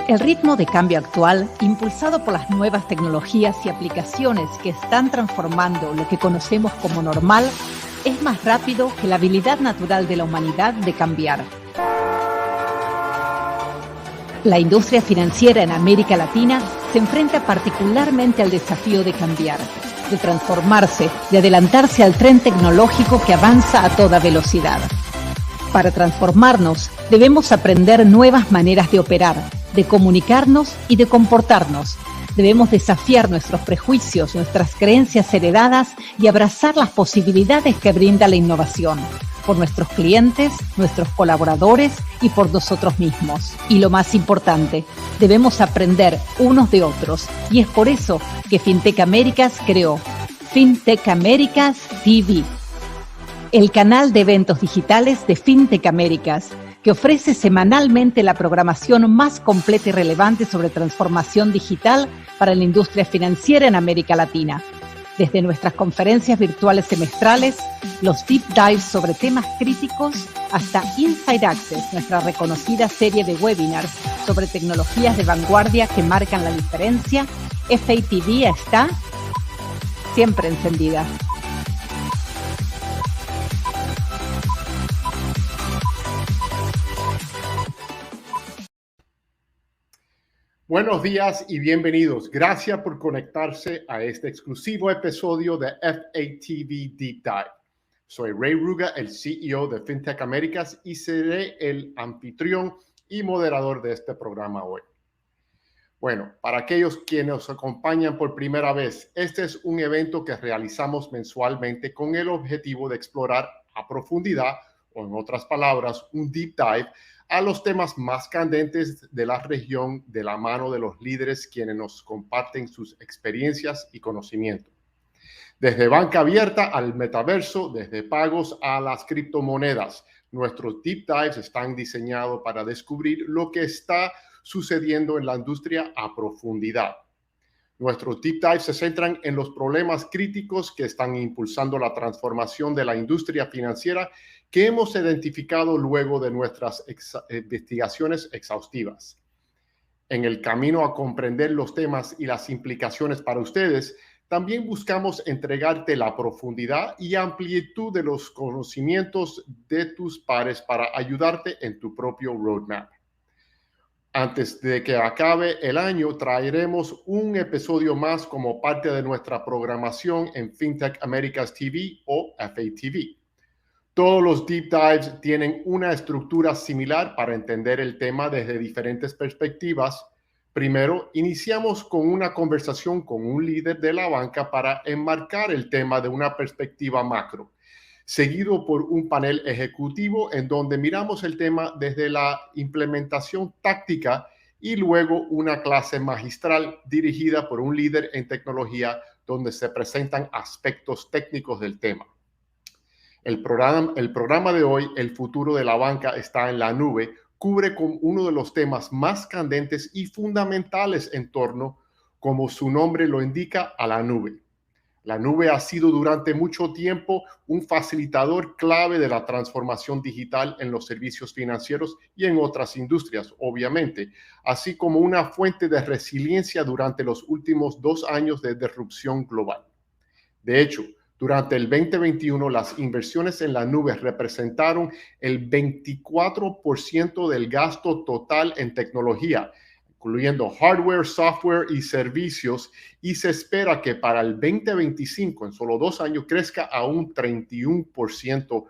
El ritmo de cambio actual, impulsado por las nuevas tecnologías y aplicaciones que están transformando lo que conocemos como normal, es más rápido que la habilidad natural de la humanidad de cambiar. La industria financiera en América Latina se enfrenta particularmente al desafío de cambiar, de transformarse, de adelantarse al tren tecnológico que avanza a toda velocidad. Para transformarnos, debemos aprender nuevas maneras de operar, de comunicarnos y de comportarnos. Debemos desafiar nuestros prejuicios, nuestras creencias heredadas y abrazar las posibilidades que brinda la innovación, por nuestros clientes, nuestros colaboradores y por nosotros mismos. Y lo más importante, debemos aprender unos de otros. Y es por eso que FinTech Américas creó FinTech Américas TV, el canal de eventos digitales de FinTech Américas, que ofrece semanalmente la programación más completa y relevante sobre transformación digital para la industria financiera en América Latina. Desde nuestras conferencias virtuales semestrales, los deep dives sobre temas críticos, hasta Inside Access, nuestra reconocida serie de webinars sobre tecnologías de vanguardia que marcan la diferencia, FATV está siempre encendida. Buenos días y bienvenidos. Gracias por conectarse a este exclusivo episodio de FATV Deep Dive. Soy Ray Ruga, el CEO de FinTech Américas, y seré el anfitrión y moderador de este programa hoy. Bueno, para aquellos quienes nos acompañan por primera vez, este es un evento que realizamos mensualmente con el objetivo de explorar a profundidad, o en otras palabras, un deep dive, a los temas más candentes de la región de la mano de los líderes quienes nos comparten sus experiencias y conocimiento. Desde banca abierta al metaverso, desde pagos a las criptomonedas, nuestros deep dives están diseñados para descubrir lo que está sucediendo en la industria a profundidad. Nuestros deep dives se centran en los problemas críticos que están impulsando la transformación de la industria financiera que hemos identificado luego de nuestras investigaciones exhaustivas. En el camino a comprender los temas y las implicaciones para ustedes, también buscamos entregarte la profundidad y amplitud de los conocimientos de tus pares para ayudarte en tu propio roadmap. Antes de que acabe el año, traeremos un episodio más como parte de nuestra programación en FinTech Américas TV o FATV. Todos los deep dives tienen una estructura similar para entender el tema desde diferentes perspectivas. Primero, iniciamos con una conversación con un líder de la banca para enmarcar el tema de una perspectiva macro, seguido por un panel ejecutivo en donde miramos el tema desde la implementación táctica y luego una clase magistral dirigida por un líder en tecnología donde se presentan aspectos técnicos del tema. El programa de hoy, El futuro de la banca está en la nube, cubre con uno de los temas más candentes y fundamentales en torno, como su nombre lo indica, a la nube. La nube ha sido durante mucho tiempo un facilitador clave de la transformación digital en los servicios financieros y en otras industrias, obviamente, así como una fuente de resiliencia durante los últimos 2 años de disrupción global. De hecho, durante el 2021, las inversiones en la nube representaron el 24% del gasto total en tecnología, incluyendo hardware, software y servicios, y se espera que para el 2025, en solo 2 años, crezca a un 31%.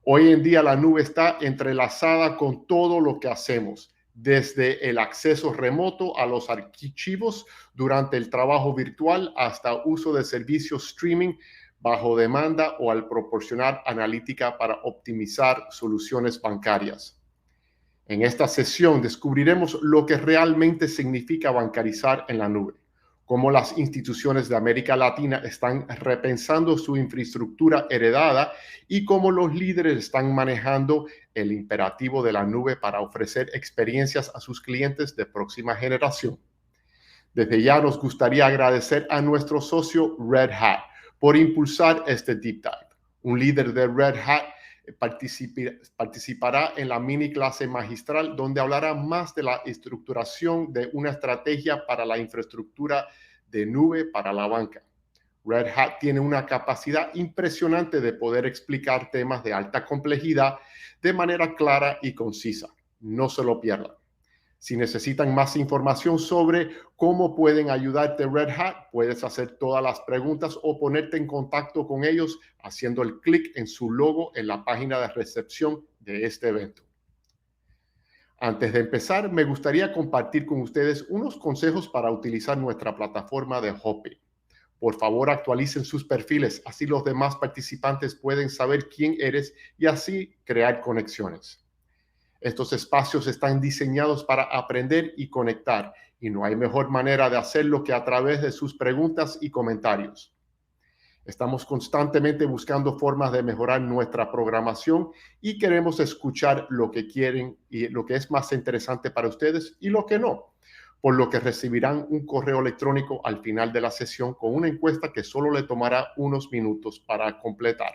Hoy en día la nube está entrelazada con todo lo que hacemos, desde el acceso remoto a los archivos durante el trabajo virtual hasta uso de servicios streaming bajo demanda o al proporcionar analítica para optimizar soluciones bancarias. En esta sesión descubriremos lo que realmente significa bancarizar en la nube, cómo las instituciones de América Latina están repensando su infraestructura heredada y cómo los líderes están manejando el imperativo de la nube para ofrecer experiencias a sus clientes de próxima generación. Desde ya nos gustaría agradecer a nuestro socio Red Hat por impulsar este Deep Dive. Un líder de Red Hat participará en la mini clase magistral donde hablará más de la estructuración de una estrategia para la infraestructura de nube para la banca. Red Hat tiene una capacidad impresionante de poder explicar temas de alta complejidad de manera clara y concisa. No se lo pierdan. Si necesitan más información sobre cómo pueden ayudarte Red Hat, puedes hacer todas las preguntas o ponerte en contacto con ellos haciendo el clic en su logo en la página de recepción de este evento. Antes de empezar, me gustaría compartir con ustedes unos consejos para utilizar nuestra plataforma de Hopin. Por favor, actualicen sus perfiles, así los demás participantes pueden saber quién eres y así crear conexiones. Estos espacios están diseñados para aprender y conectar, y no hay mejor manera de hacerlo que a través de sus preguntas y comentarios. Estamos constantemente buscando formas de mejorar nuestra programación y queremos escuchar lo que quieren y lo que es más interesante para ustedes y lo que no, por lo que recibirán un correo electrónico al final de la sesión con una encuesta que solo le tomará unos minutos para completar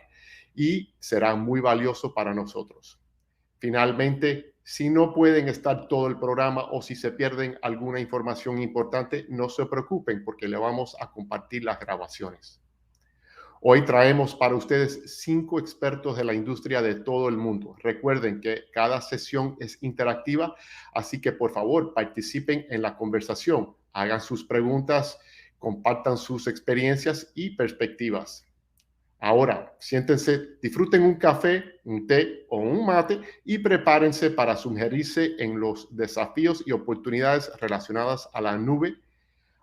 y será muy valioso para nosotros. Finalmente, si no pueden estar todo el programa o si se pierden alguna información importante, no se preocupen porque le vamos a compartir las grabaciones. Hoy traemos para ustedes 5 expertos de la industria de todo el mundo. Recuerden que cada sesión es interactiva, así que por favor participen en la conversación, hagan sus preguntas, compartan sus experiencias y perspectivas. Ahora, siéntense, disfruten un café, un té o un mate y prepárense para sumergirse en los desafíos y oportunidades relacionadas a la nube.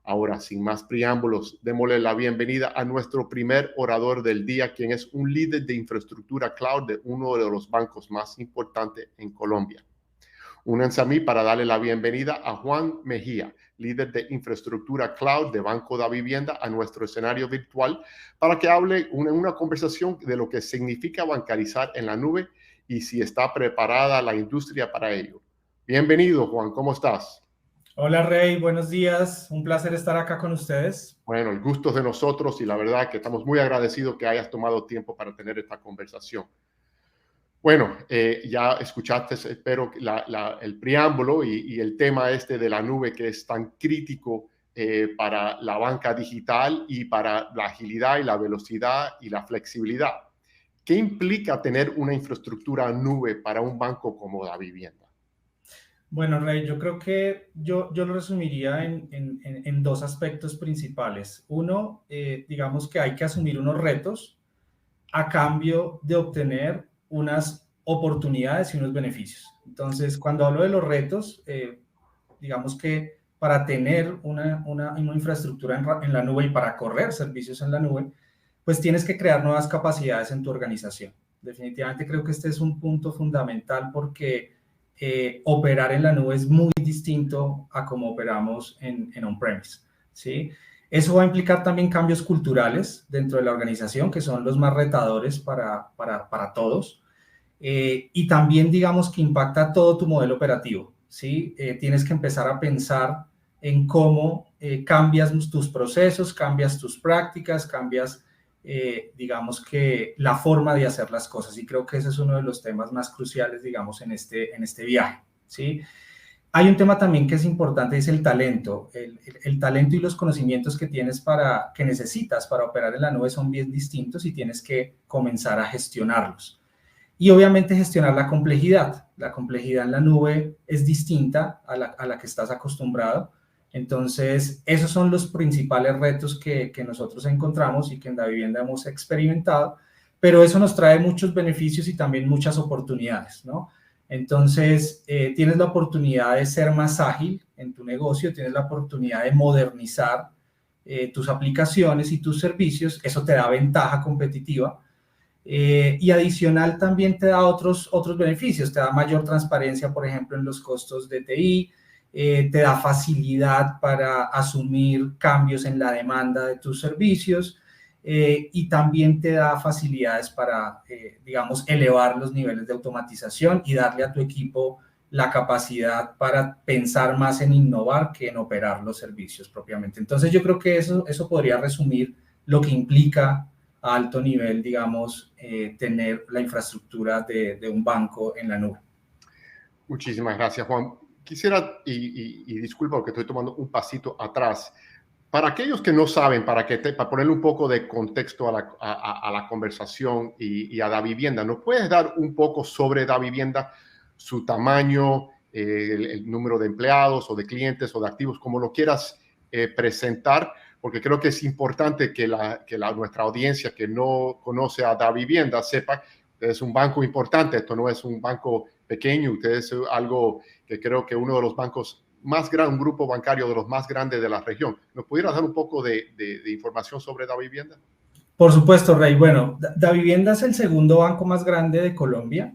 Ahora, sin más preámbulos, démosle la bienvenida a nuestro primer orador del día, quien es un líder de infraestructura cloud de uno de los bancos más importantes en Colombia. Únanse a mí para darle la bienvenida a Juan Mejía, líder de infraestructura cloud de Banco Davivienda, a nuestro escenario virtual para que hable una conversación de lo que significa bancarizar en la nube y si está preparada la industria para ello. Bienvenido, Juan, ¿cómo estás? Hola, Rey, buenos días. Un placer estar acá con ustedes. Bueno, el gusto es de nosotros y la verdad que estamos muy agradecidos que hayas tomado tiempo para tener esta conversación. Bueno, ya escuchaste, espero, el preámbulo y el tema de la nube que es tan crítico para la banca digital y para la agilidad y la velocidad y la flexibilidad. ¿Qué implica tener una infraestructura nube para un banco como Davivienda? Bueno, Rey, yo creo que yo lo resumiría en 2 aspectos principales. Uno, digamos que hay que asumir unos retos a cambio de obtener unas oportunidades y unos beneficios. Entonces, cuando hablo de los retos, digamos que para tener una infraestructura en la nube y para correr servicios en la nube, pues tienes que crear nuevas capacidades en tu organización. Definitivamente creo que este es un punto fundamental porque operar en la nube es muy distinto a cómo operamos en on-premise, ¿sí? Eso va a implicar también cambios culturales dentro de la organización, que son los más retadores para todos. Y también, digamos, que impacta todo tu modelo operativo, ¿sí? Tienes que empezar a pensar en cómo cambias tus procesos, cambias tus prácticas, cambias, digamos, que la forma de hacer las cosas. Y creo que ese es uno de los temas más cruciales, digamos, en este viaje, ¿sí? Hay un tema también que es importante, es el talento. El talento y los conocimientos que necesitas para operar en la nube son bien distintos y tienes que comenzar a gestionarlos. Y obviamente gestionar la complejidad. La complejidad en la nube es distinta a la que estás acostumbrado. Entonces, esos son los principales retos que nosotros encontramos y que en Davivienda hemos experimentado, pero eso nos trae muchos beneficios y también muchas oportunidades, ¿no? Entonces, tienes la oportunidad de ser más ágil en tu negocio, tienes la oportunidad de modernizar tus aplicaciones y tus servicios, eso te da ventaja competitiva y adicional también te da otros beneficios, te da mayor transparencia, por ejemplo, en los costos de TI, te da facilidad para asumir cambios en la demanda de tus servicios, y también te da facilidades para, digamos, elevar los niveles de automatización y darle a tu equipo la capacidad para pensar más en innovar que en operar los servicios propiamente. Entonces, yo creo que eso podría resumir lo que implica a alto nivel, digamos, tener la infraestructura de un banco en la nube. Muchísimas gracias, Juan. Quisiera, y disculpa porque estoy tomando un pasito atrás, para aquellos que no saben, para ponerle un poco de contexto a la conversación y a Davivienda, ¿nos puedes dar un poco sobre Davivienda, su tamaño, el número de empleados o de clientes o de activos, como lo quieras presentar? Porque creo que es importante que nuestra audiencia que no conoce a Davivienda sepa que es un banco importante. Esto no es un banco pequeño, ustedes es algo que creo que uno de los bancos más grande, un grupo bancario de los más grandes de la región. ¿Nos pudieras dar un poco de información sobre Davivienda? Por supuesto, Rey. Bueno, Davivienda es el segundo banco más grande de Colombia.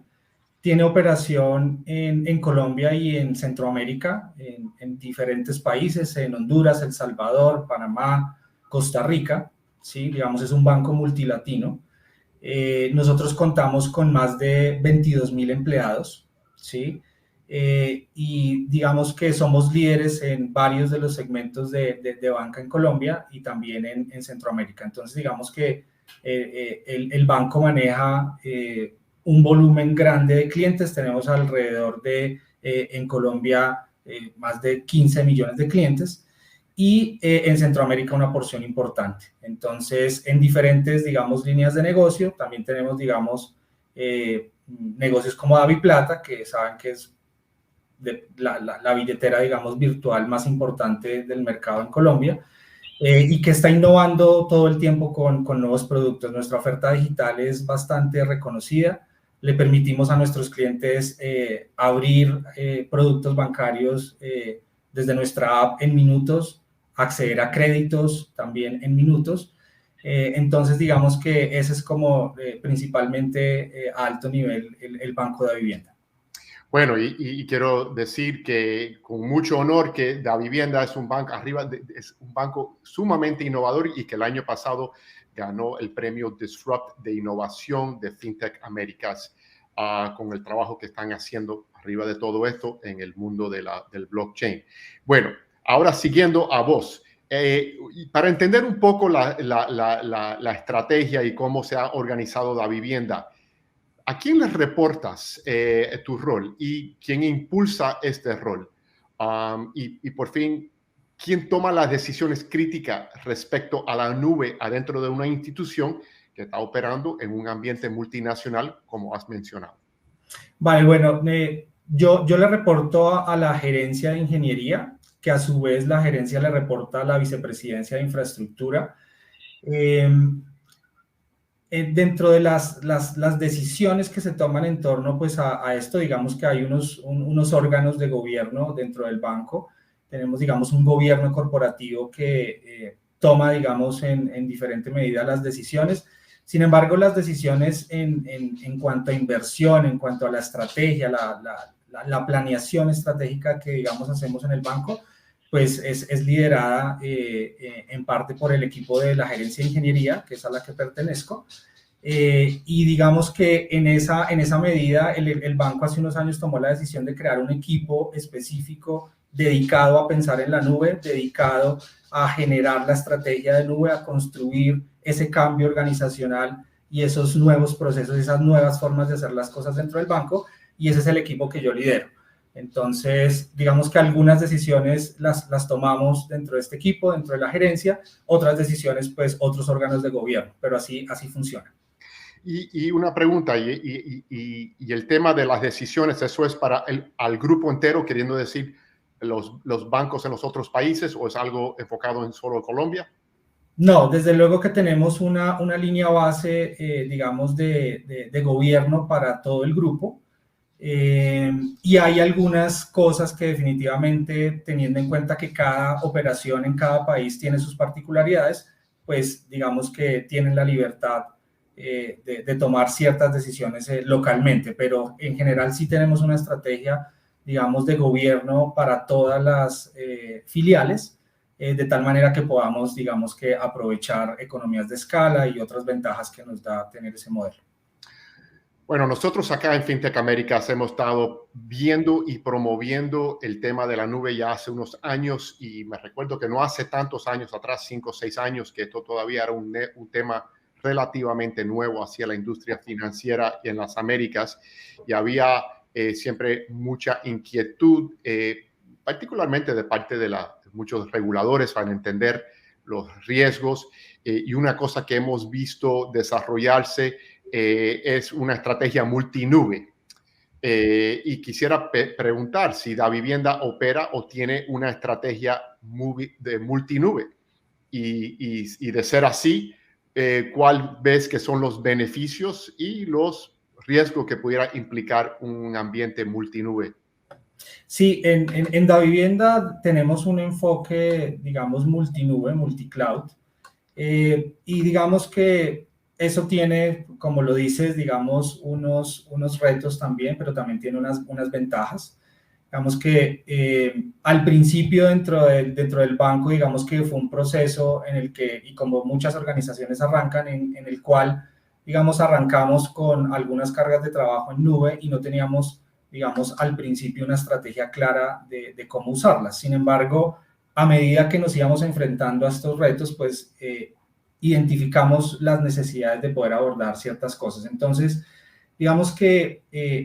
Tiene operación en Colombia y en Centroamérica, en diferentes países, en Honduras, El Salvador, Panamá, Costa Rica. ¿Sí? Digamos, es un banco multilatino. Nosotros contamos con más de 22,000 empleados, ¿sí? Y digamos que somos líderes en varios de los segmentos de banca en Colombia y también en Centroamérica. Entonces, digamos que el banco maneja un volumen grande de clientes. Tenemos alrededor de, en Colombia, más de 15 millones de clientes. Y en Centroamérica una porción importante. Entonces, en diferentes, digamos, líneas de negocio, también tenemos, digamos, negocios como DaviPlata, que saben que es la billetera, digamos, virtual más importante del mercado en Colombia, y que está innovando todo el tiempo con nuevos productos. Nuestra oferta digital es bastante reconocida. Le permitimos a nuestros clientes abrir productos bancarios desde nuestra app en minutos, acceder a créditos también en minutos. Entonces, digamos que ese es como principalmente a alto nivel el Banco Davivienda. Bueno, y quiero decir que con mucho honor que Davivienda es un banco es un banco sumamente innovador y que el año pasado ganó el premio Disrupt de innovación de FinTech Américas con el trabajo que están haciendo arriba de todo esto en el mundo del blockchain. Bueno, ahora siguiendo a vos, para entender un poco la estrategia y cómo se ha organizado Davivienda, ¿a quién les reportas tu rol y quién impulsa este rol? Y por fin, ¿quién toma las decisiones críticas respecto a la nube adentro de una institución que está operando en un ambiente multinacional, como has mencionado? Vale, bueno, yo le reporto a la gerencia de ingeniería, que a su vez la gerencia le reporta a la vicepresidencia de infraestructura. Dentro de las decisiones que se toman en torno pues, a esto, digamos que hay unos órganos de gobierno dentro del banco. Tenemos, digamos, un gobierno corporativo que toma, digamos, en diferente medida las decisiones. Sin embargo, las decisiones en cuanto a inversión, en cuanto a la estrategia, la planeación estratégica que, digamos, hacemos en el banco, pues es liderada en parte por el equipo de la gerencia de ingeniería, que es a la que pertenezco, y digamos que en esa medida el banco hace unos años tomó la decisión de crear un equipo específico dedicado a pensar en la nube, dedicado a generar la estrategia de nube, a construir ese cambio organizacional y esos nuevos procesos, esas nuevas formas de hacer las cosas dentro del banco, y ese es el equipo que yo lidero. Entonces, digamos que algunas decisiones las tomamos dentro de este equipo, dentro de la gerencia, otras decisiones, pues, otros órganos de gobierno, pero así funciona. Y una pregunta, y el tema de las decisiones, ¿eso es para al grupo entero, queriendo decir los bancos en los otros países, o es algo enfocado en solo Colombia? No, desde luego que tenemos una línea base, digamos, de gobierno para todo el grupo. Y hay algunas cosas que definitivamente, teniendo en cuenta que cada operación en cada país tiene sus particularidades, pues digamos que tienen la libertad de tomar ciertas decisiones localmente, pero en general sí tenemos una estrategia, digamos, de gobierno para todas las filiales, de tal manera que podamos, digamos, que aprovechar economías de escala y otras ventajas que nos da tener ese modelo. Bueno, nosotros acá en FinTech Américas hemos estado viendo y promoviendo el tema de la nube ya hace unos años, y me recuerdo que no hace tantos años atrás, 5 o 6 años, que esto todavía era un tema relativamente nuevo hacia la industria financiera en las Américas y había siempre mucha inquietud, particularmente de parte de muchos reguladores para entender los riesgos. Y una cosa que hemos visto desarrollarse es una estrategia multinube. Y quisiera preguntar si Davivienda opera o tiene una estrategia de multinube. Y de ser así, ¿cuál ves que son los beneficios y los riesgos que pudiera implicar un ambiente multinube? Sí, en Davivienda tenemos un enfoque, digamos, multinube, multicloud, y digamos que eso tiene, como lo dices, digamos, unos retos también, pero también tiene unas ventajas. Digamos que al principio dentro del banco, digamos que fue un proceso en el que, y como muchas organizaciones arrancan, en el cual, digamos, arrancamos con algunas cargas de trabajo en nube y no teníamos, digamos, al principio una estrategia clara de cómo usarlas. Sin embargo, a medida que nos íbamos enfrentando a estos retos, pues identificamos las necesidades de poder abordar ciertas cosas. Entonces, digamos que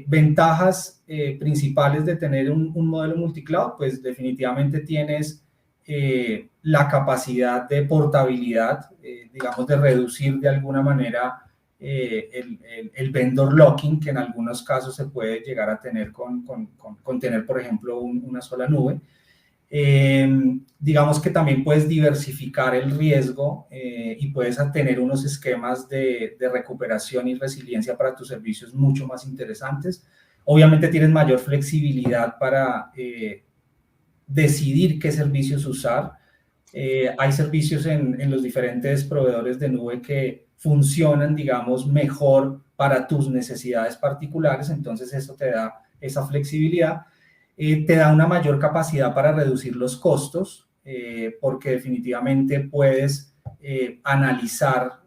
ventajas principales de tener un modelo multicloud, pues definitivamente tienes la capacidad de portabilidad, digamos, de reducir de alguna manera el vendor locking, que en algunos casos se puede llegar a tener con tener, por ejemplo, una sola nube. Digamos que también puedes diversificar el riesgo y puedes tener unos esquemas de recuperación y resiliencia para tus servicios mucho más interesantes. Obviamente tienes mayor flexibilidad para decidir qué servicios usar. Hay servicios en los diferentes proveedores de nube que funcionan, digamos, mejor para tus necesidades particulares, entonces eso te da esa flexibilidad. Te da una mayor capacidad para reducir los costos, porque definitivamente puedes analizar,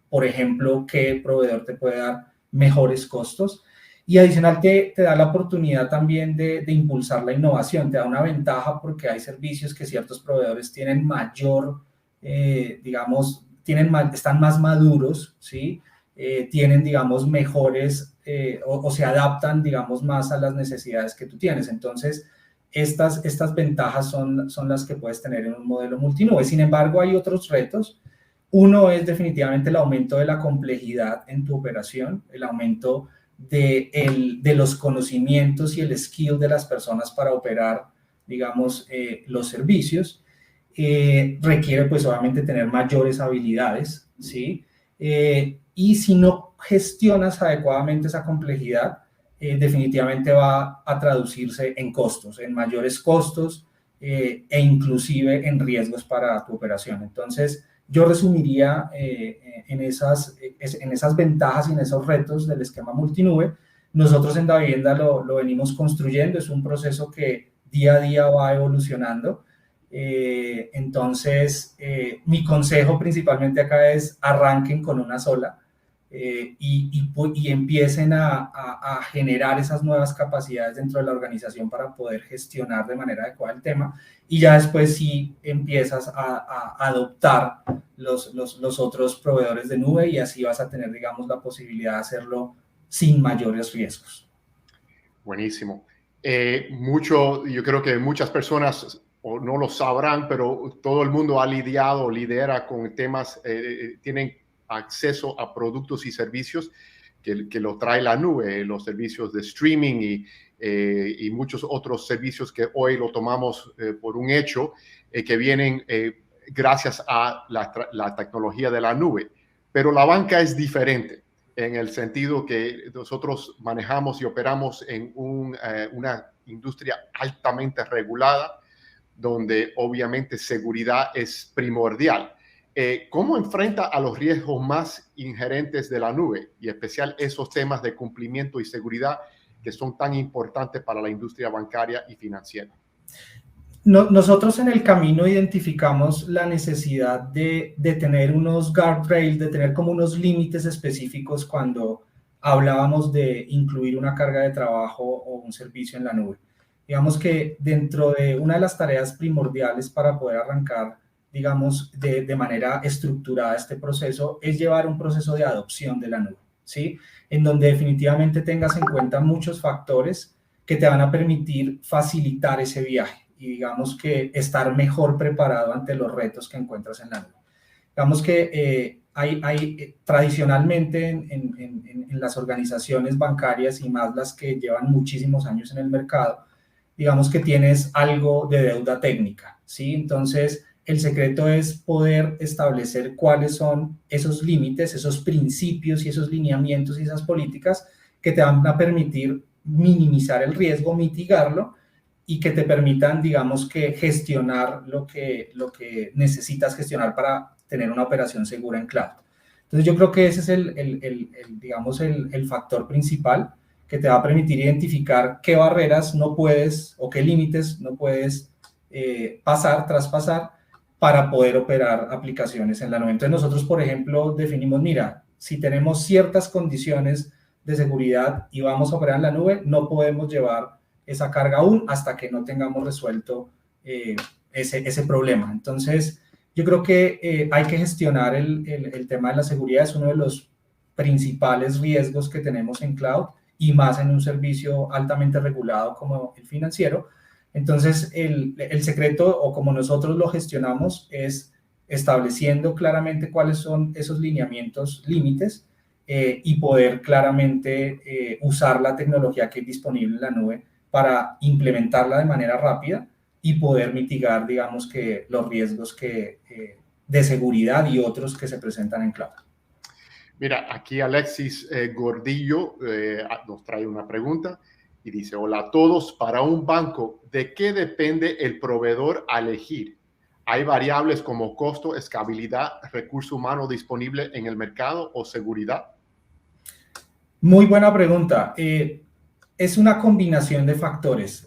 por ejemplo, qué proveedor te puede dar mejores costos. Y adicional te da la oportunidad también de impulsar la innovación, te da una ventaja porque hay servicios que ciertos proveedores tienen mayor, digamos, están más maduros, ¿sí? Tienen, digamos, mejores o se adaptan, digamos, más a las necesidades que tú tienes. Entonces, estas ventajas son las que puedes tener en un modelo multinube. Sin embargo, hay otros retos. Uno es definitivamente el aumento de la complejidad en tu operación, el aumento de los conocimientos y el skill de las personas para operar, digamos, los servicios. Requiere, pues, obviamente, tener mayores habilidades, ¿sí? Y si no gestionas adecuadamente esa complejidad, definitivamente va a traducirse en costos, en mayores costos e inclusive en riesgos para tu operación. Entonces, yo resumiría en esas ventajas y en esos retos del esquema multinube. Nosotros en Davivienda lo venimos construyendo, es un proceso que día a día va evolucionando. Entonces, mi consejo principalmente acá es arranquen con una sola. Y empiecen a generar esas nuevas capacidades dentro de la organización para poder gestionar de manera adecuada el tema, y ya después sí empiezas a adoptar los otros proveedores de nube y así vas a tener, digamos, la posibilidad de hacerlo sin mayores riesgos. Buenísimo. Yo creo que muchas personas o no lo sabrán, pero todo el mundo ha lidiado o lidera con temas, tienen acceso a productos y servicios que lo trae la nube, los servicios de streaming y muchos otros servicios que hoy lo tomamos por un hecho, que vienen gracias a la tecnología de la nube. Pero la banca es diferente en el sentido que nosotros manejamos y operamos en una industria altamente regulada, donde obviamente seguridad es primordial. ¿Cómo enfrenta a los riesgos más inherentes de la nube y en especial esos temas de cumplimiento y seguridad que son tan importantes para la industria bancaria y financiera? Nosotros en el camino identificamos la necesidad de tener unos guardrails, de tener como unos límites específicos cuando hablábamos de incluir una carga de trabajo o un servicio en la nube. Digamos que dentro de una de las tareas primordiales para poder arrancar digamos, de manera estructurada este proceso, es llevar un proceso de adopción de la nube, ¿sí? En donde definitivamente tengas en cuenta muchos factores que te van a permitir facilitar ese viaje y digamos que estar mejor preparado ante los retos que encuentras en la nube. Digamos que tradicionalmente en las organizaciones bancarias y más las que llevan muchísimos años en el mercado, digamos que tienes algo de deuda técnica, ¿sí? Entonces, el secreto es poder establecer cuáles son esos límites, esos principios y esos lineamientos y esas políticas que te van a permitir minimizar el riesgo, mitigarlo y que te permitan, digamos, que gestionar lo que necesitas gestionar para tener una operación segura en cloud. Entonces, yo creo que ese es digamos, el factor principal que te va a permitir identificar qué barreras no puedes o qué límites no puedes traspasar para poder operar aplicaciones en la nube. Entonces, nosotros, por ejemplo, definimos, mira, si tenemos ciertas condiciones de seguridad y vamos a operar en la nube, no podemos llevar esa carga aún hasta que no tengamos resuelto ese problema. Entonces, yo creo que hay que gestionar el tema de la seguridad, es uno de los principales riesgos que tenemos en cloud y más en un servicio altamente regulado como el financiero. Entonces, el secreto o como nosotros lo gestionamos es estableciendo claramente cuáles son esos lineamientos, límites y poder claramente usar la tecnología que es disponible en la nube para implementarla de manera rápida y poder mitigar, digamos, que los riesgos de seguridad y otros que se presentan en cloud. Mira, aquí Alexis Gordillo nos trae una pregunta y dice, hola a todos, para un banco, ¿de qué depende el proveedor a elegir? ¿Hay variables como costo, escalabilidad, recurso humano disponible en el mercado o seguridad? Muy buena pregunta. Es una combinación de factores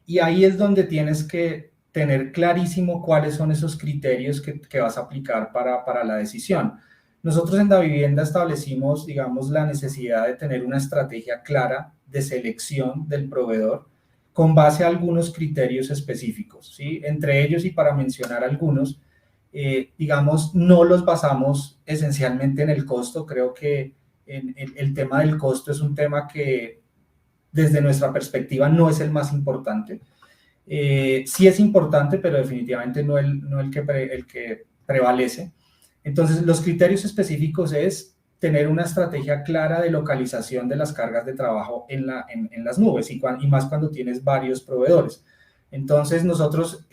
y ahí es donde tienes que tener clarísimo cuáles son esos criterios que vas a aplicar para la decisión. Nosotros en Davivienda establecimos, digamos, la necesidad de tener una estrategia clara de selección del proveedor con base a algunos criterios específicos, ¿sí? Entre ellos, y para mencionar algunos, digamos, no los basamos esencialmente en el costo. Creo que el tema del costo es un tema que desde nuestra perspectiva no es el más importante. Sí es importante, pero definitivamente no el que prevalece. Entonces, los criterios específicos es tener una estrategia clara de localización de las cargas de trabajo en las nubes y más cuando tienes varios proveedores. Entonces, nosotros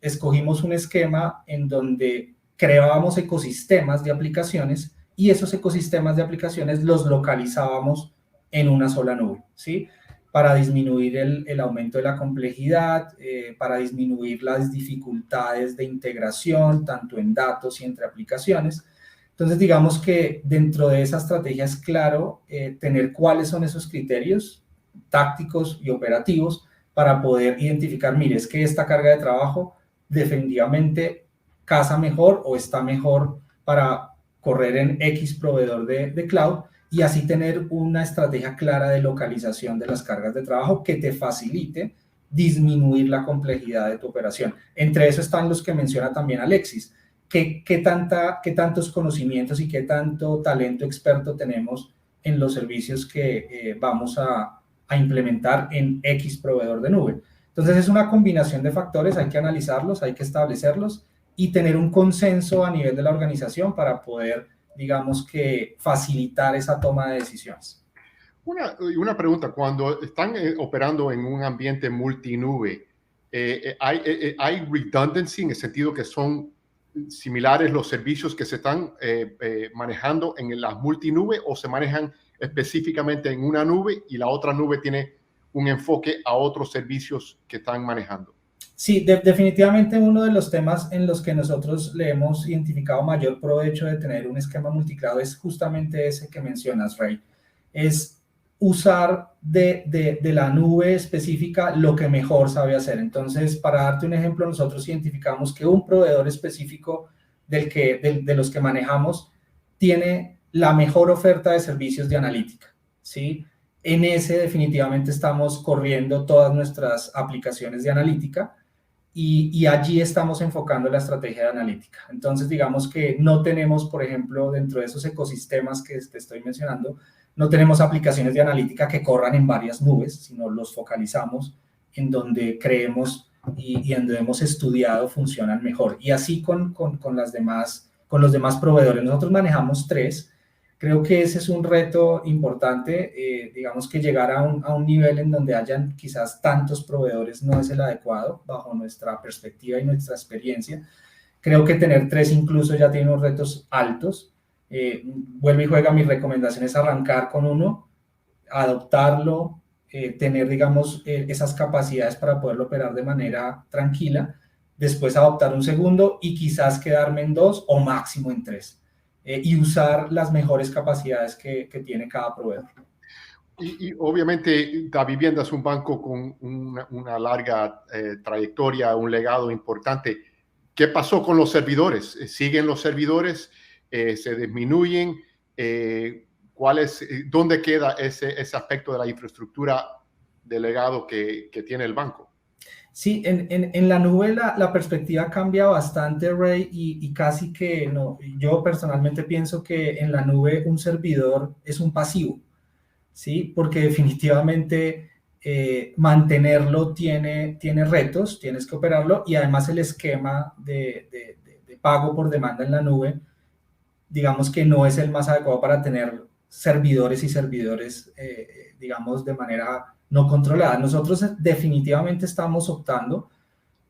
escogimos un esquema en donde creábamos ecosistemas de aplicaciones y esos ecosistemas de aplicaciones los localizábamos en una sola nube, ¿sí? Para disminuir el aumento de la complejidad, para disminuir las dificultades de integración, tanto en datos y entre aplicaciones. Entonces, digamos que dentro de esa estrategia es claro tener cuáles son esos criterios tácticos y operativos para poder identificar, mire, es que esta carga de trabajo definitivamente casa mejor o está mejor para correr en X proveedor de cloud, y así tener una estrategia clara de localización de las cargas de trabajo que te facilite disminuir la complejidad de tu operación. Entre eso están los que menciona también Alexis. ¿Qué tantos conocimientos y qué tanto talento experto tenemos en los servicios que vamos a implementar en X proveedor de nube? Entonces, es una combinación de factores, hay que analizarlos, hay que establecerlos y tener un consenso a nivel de la organización para poder, digamos, que facilitar esa toma de decisiones. Una pregunta, cuando están operando en un ambiente multinube, ¿hay redundancy en el sentido que son similares los servicios que se están manejando en las multinube o se manejan específicamente en una nube y la otra nube tiene un enfoque a otros servicios que están manejando? Sí, definitivamente uno de los temas en los que nosotros le hemos identificado mayor provecho de tener un esquema multicloud es justamente ese que mencionas, Ray. Es usar de la nube específica lo que mejor sabe hacer. Entonces, para darte un ejemplo, nosotros identificamos que un proveedor específico de los que manejamos tiene la mejor oferta de servicios de analítica, ¿sí? En ese definitivamente estamos corriendo todas nuestras aplicaciones de analítica y allí estamos enfocando la estrategia de analítica. Entonces, digamos que no tenemos, por ejemplo, dentro de esos ecosistemas que te estoy mencionando, no tenemos aplicaciones de analítica que corran en varias nubes, sino los focalizamos en donde creemos y en donde hemos estudiado funcionan mejor. Y así con los demás proveedores. Nosotros manejamos 3. Creo que ese es un reto importante, digamos que llegar a un nivel en donde hayan quizás tantos proveedores no es el adecuado bajo nuestra perspectiva y nuestra experiencia. Creo que tener 3 incluso ya tiene unos retos altos. Vuelve y juega, mi recomendación es arrancar con uno, adoptarlo, tener, digamos, esas capacidades para poderlo operar de manera tranquila, después adoptar un segundo y quizás quedarme en 2 o máximo en 3. Y usar las mejores capacidades que tiene cada proveedor. Y obviamente Davivienda es un banco con una larga trayectoria, un legado importante. ¿Qué pasó con los servidores? ¿Siguen los servidores? ¿Se disminuyen? ¿Dónde queda ese aspecto de la infraestructura de legado que tiene el banco? Sí, en la nube la perspectiva cambia bastante, Ray, y casi que no. Yo personalmente pienso que en la nube un servidor es un pasivo, ¿sí? Porque definitivamente mantenerlo tiene retos, tienes que operarlo, y además el esquema de pago por demanda en la nube, digamos que no es el más adecuado para tener servidores y servidores, digamos, de manera no controlada. Nosotros definitivamente estamos optando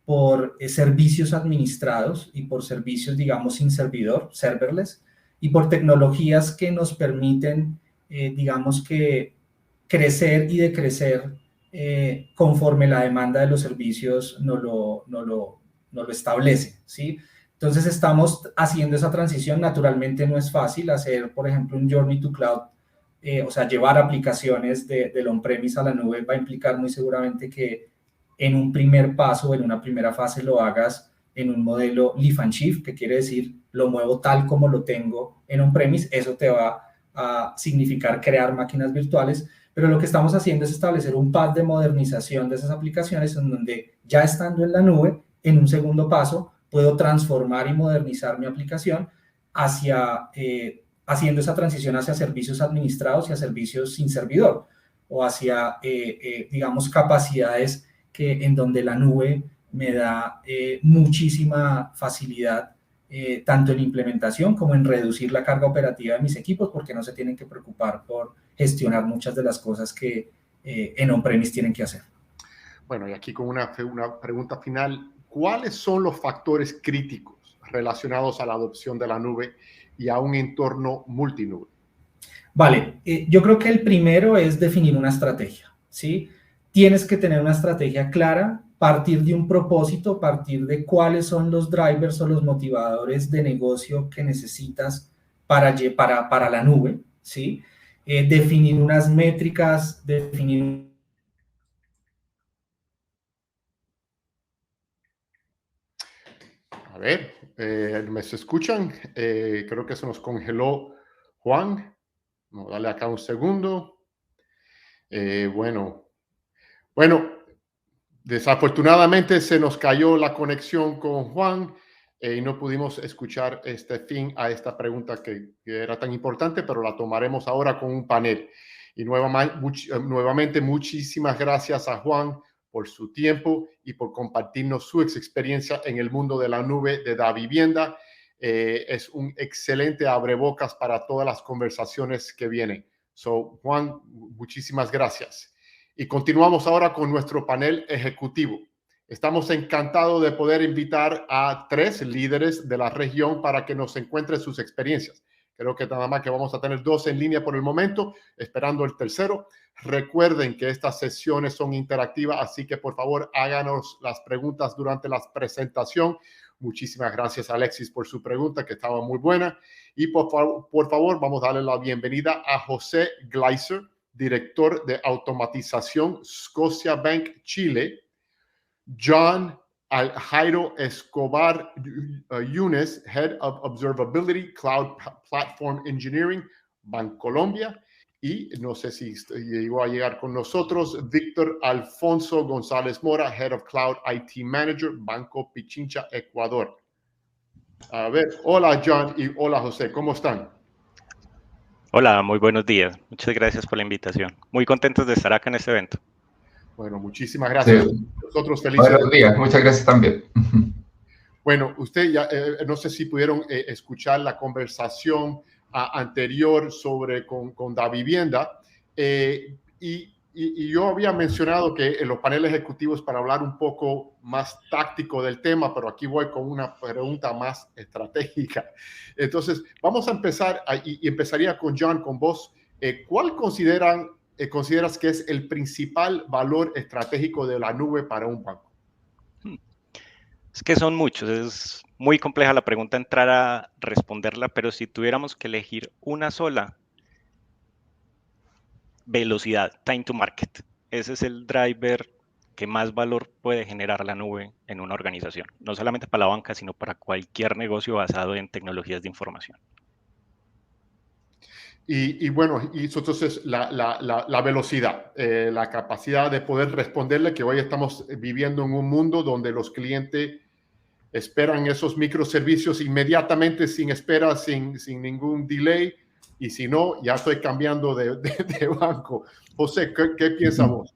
por servicios administrados y por servicios, digamos, sin servidor, serverless, y por tecnologías que nos permiten, digamos, que crecer y decrecer conforme la demanda de los servicios no lo establece, ¿sí? Entonces estamos haciendo esa transición. Naturalmente no es fácil hacer, por ejemplo, un journey to cloud, o sea, llevar aplicaciones del on-premise a la nube va a implicar muy seguramente que en un primer paso, en una primera fase, lo hagas en un modelo lift and shift, que quiere decir lo muevo tal como lo tengo en on-premise. Eso te va a significar crear máquinas virtuales, pero lo que estamos haciendo es establecer un path de modernización de esas aplicaciones en donde ya estando en la nube, en un segundo paso, puedo transformar y modernizar mi aplicación hacia, haciendo esa transición hacia servicios administrados y a servicios sin servidor, o hacia, digamos, capacidades en donde la nube me da muchísima facilidad, tanto en implementación como en reducir la carga operativa de mis equipos, porque no se tienen que preocupar por gestionar muchas de las cosas que en on-premise tienen que hacer. Bueno, y aquí con una pregunta final, ¿cuáles son los factores críticos relacionados a la adopción de la nube y a un entorno multinube? Vale, yo creo que el primero es definir una estrategia, ¿sí? Tienes que tener una estrategia clara, partir de un propósito, partir de cuáles son los drivers o los motivadores de negocio que necesitas para la nube, ¿sí? Definir unas métricas, definir... A ver, ¿me se escuchan? Creo que se nos congeló Juan. Vamos a darle acá un segundo. Bueno, desafortunadamente se nos cayó la conexión con Juan y no pudimos escuchar fin a esta pregunta que era tan importante, pero la tomaremos ahora con un panel. Y nuevamente muchísimas gracias a Juan por su tiempo y por compartirnos su experiencia en el mundo de la nube de Davivienda. Es un excelente abrebocas para todas las conversaciones que vienen. So, Juan, muchísimas gracias. Y continuamos ahora con nuestro panel ejecutivo. Estamos encantados de poder invitar a 3 líderes de la región para que nos encuentren sus experiencias. Creo que nada más que vamos a tener 2 en línea por el momento, esperando el tercero. Recuerden que estas sesiones son interactivas, así que por favor háganos las preguntas durante la presentación. Muchísimas gracias, Alexis, por su pregunta, que estaba muy buena. Y por favor, vamos a darle la bienvenida a José Gleiser, director de automatización Scotiabank Chile, John Jairo Escobar Yunes, Head of Observability Cloud Platform Engineering, Bancolombia, Y no sé si llegó a llegar con nosotros Víctor Alfonso González Mora, Head of Cloud IT Manager, Banco Pichincha, Ecuador. A ver, hola John y hola José, ¿cómo están? Hola, muy buenos días. Muchas gracias por la invitación. Muy contentos de estar acá en este evento. Bueno, muchísimas gracias. Sí. Nosotros felices. Buenos días, muchas gracias también. Bueno, usted ya, no sé si pudieron escuchar la conversación anterior con Davivienda, y yo había mencionado que en los paneles ejecutivos para hablar un poco más táctico del tema, pero aquí voy con una pregunta más estratégica. Entonces, vamos a empezar, y empezaría con John, con vos. ¿Cuál consideras que es el principal valor estratégico de la nube para un banco? Es que son muchos, es muy compleja la pregunta entrar a responderla, pero si tuviéramos que elegir una sola, velocidad, time to market. Ese es el driver que más valor puede generar la nube en una organización, no solamente para la banca, sino para cualquier negocio basado en tecnologías de información. Y bueno, y entonces la velocidad, la capacidad de poder responderle, que hoy estamos viviendo en un mundo donde los clientes esperan esos microservicios inmediatamente, sin espera, sin ningún delay, y si no, ya estoy cambiando de banco. José, ¿qué piensas vos?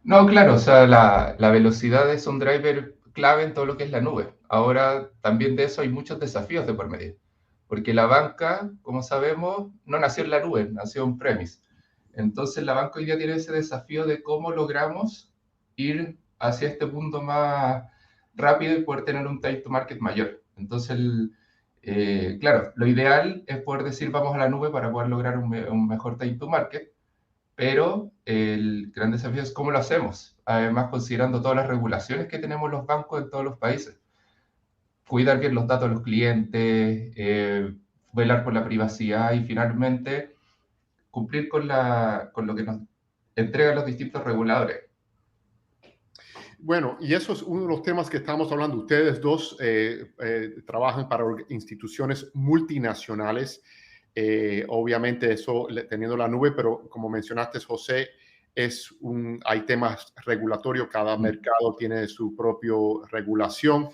No, claro, o sea, la velocidad es un driver clave en todo lo que es la nube. Ahora, también de eso hay muchos desafíos de por medio, porque la banca, como sabemos, no nació en la nube, nació on-premise. Entonces, la banca hoy día tiene ese desafío de cómo logramos ir hacia este mundo más rápido y poder tener un time to market mayor. Entonces, claro, lo ideal es poder decir vamos a la nube para poder lograr un mejor time to market, pero el gran desafío es cómo lo hacemos, además considerando todas las regulaciones que tenemos los bancos en todos los países. Cuidar bien los datos de los clientes, velar por la privacidad y finalmente cumplir con lo que nos entregan los distintos reguladores. Bueno, y eso es uno de los temas que estamos hablando. Ustedes dos trabajan para instituciones multinacionales. Obviamente eso teniendo la nube, pero como mencionaste, José, hay temas regulatorios. Cada mercado tiene su propia regulación.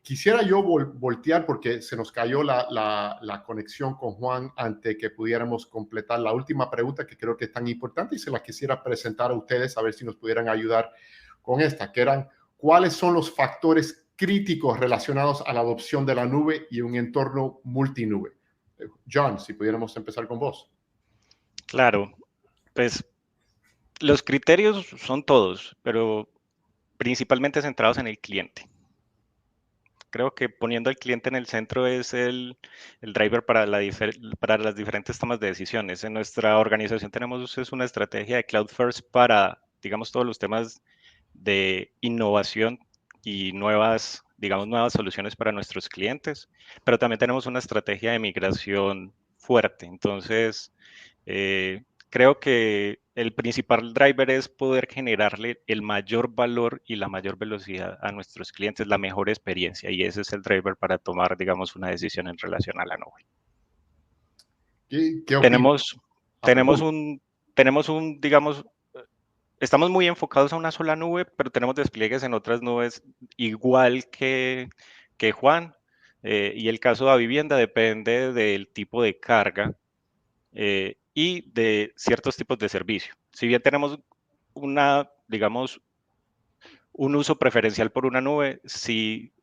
Quisiera yo voltear porque se nos cayó la conexión con Juan antes que pudiéramos completar la última pregunta, que creo que es tan importante, y se la quisiera presentar a ustedes a ver si nos pudieran ayudar con esta, que eran cuáles son los factores críticos relacionados a la adopción de la nube y un entorno multinube. John, si pudiéramos empezar con vos. Claro, pues los criterios son todos, pero principalmente centrados en el cliente. Creo que poniendo al cliente en el centro es el driver para las diferentes tomas de decisiones. En nuestra organización tenemos una estrategia de Cloud First para, digamos, todos los temas de innovación y nuevas soluciones para nuestros clientes, pero también tenemos una estrategia de migración fuerte. Entonces, creo que el principal driver es poder generarle el mayor valor y la mayor velocidad a nuestros clientes, la mejor experiencia, y ese es el driver para tomar, digamos, una decisión en relación a la nube. ¿Qué opinas? Tenemos un, digamos, estamos muy enfocados a una sola nube, pero tenemos despliegues en otras nubes igual que Juan, y el caso de Davivienda depende del tipo de carga y de ciertos tipos de servicio. Si bien tenemos digamos, un uso preferencial por una nube, sí,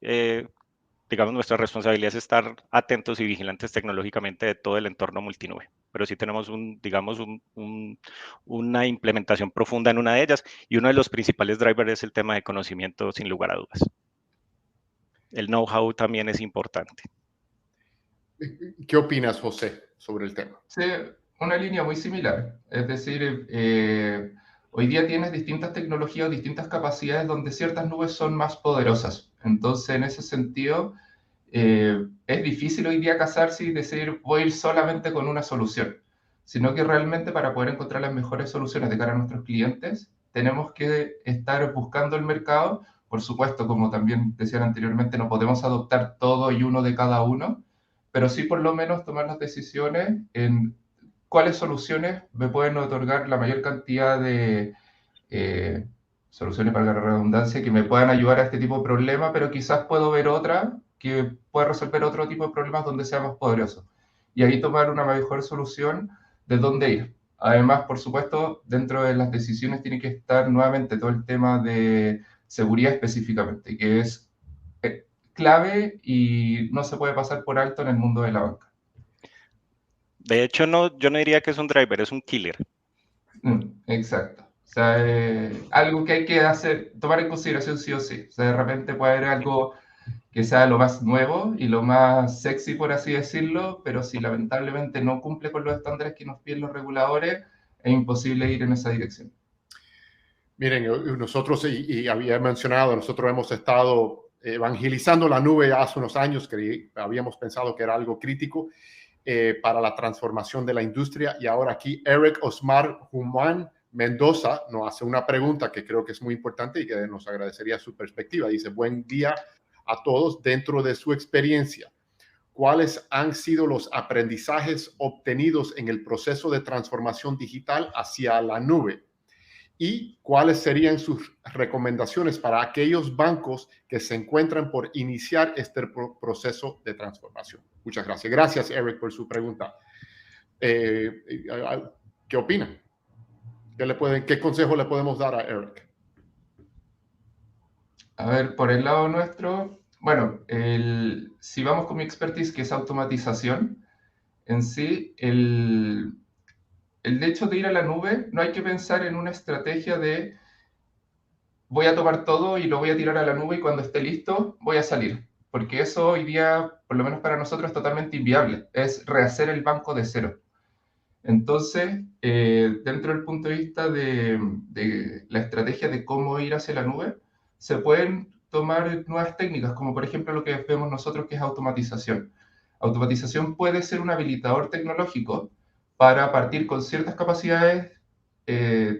digamos, nuestra responsabilidad es estar atentos y vigilantes tecnológicamente de todo el entorno multinube. Pero sí tenemos una implementación profunda en una de ellas, y uno de los principales drivers es el tema de conocimiento, sin lugar a dudas. El know-how también es importante. ¿Qué opinas, José, sobre el tema? Sí, una línea muy similar. Es decir, hoy día tienes distintas tecnologías, distintas capacidades donde ciertas nubes son más poderosas. Entonces, en ese sentido, es difícil hoy día casarse y decir voy a ir solamente con una solución, sino que realmente para poder encontrar las mejores soluciones de cara a nuestros clientes, tenemos que estar buscando el mercado. Por supuesto, como también decían anteriormente, no podemos adoptar todo y uno de cada uno, pero sí por lo menos tomar las decisiones en cuáles soluciones me pueden otorgar la mayor cantidad de soluciones, para la redundancia, que me puedan ayudar a este tipo de problema, pero quizás puedo ver otra que pueda resolver otro tipo de problemas donde sea más poderoso. Y ahí tomar una mejor solución de dónde ir. Además, por supuesto, dentro de las decisiones tiene que estar nuevamente todo el tema de seguridad específicamente, que es clave y no se puede pasar por alto en el mundo de la banca. De hecho, no, yo no diría que es un driver, es un killer. Exacto. O sea, algo que hay que hacer, tomar en consideración sí o sí. O sea, de repente puede haber algo que sea lo más nuevo y lo más sexy, por así decirlo, pero si lamentablemente no cumple con los estándares que nos piden los reguladores, es imposible ir en esa dirección. Miren, nosotros, y había mencionado, nosotros hemos estado evangelizando la nube hace unos años, que habíamos pensado que era algo crítico para la transformación de la industria, y ahora aquí Eric Osmar Humán Mendoza nos hace una pregunta que creo que es muy importante y que nos agradecería su perspectiva. Dice: buen día a todos. Dentro de su experiencia, ¿cuáles han sido los aprendizajes obtenidos en el proceso de transformación digital hacia la nube? ¿Y cuáles serían sus recomendaciones para aquellos bancos que se encuentran por iniciar este proceso de transformación? Muchas gracias. Gracias, Eric, por su pregunta. ¿Qué opina? ¿Qué consejo le podemos dar a Eric? A ver, por el lado nuestro, bueno, si vamos con mi expertise, que es automatización, en sí, el hecho de ir a la nube, no hay que pensar en una estrategia de voy a tomar todo y lo voy a tirar a la nube y cuando esté listo voy a salir. Porque eso hoy día, por lo menos para nosotros, es totalmente inviable. Es rehacer el banco de cero. Entonces, dentro del punto de vista de la estrategia de cómo ir hacia la nube, se pueden tomar nuevas técnicas, como por ejemplo lo que vemos nosotros, que es automatización. Automatización puede ser un habilitador tecnológico para partir con ciertas capacidades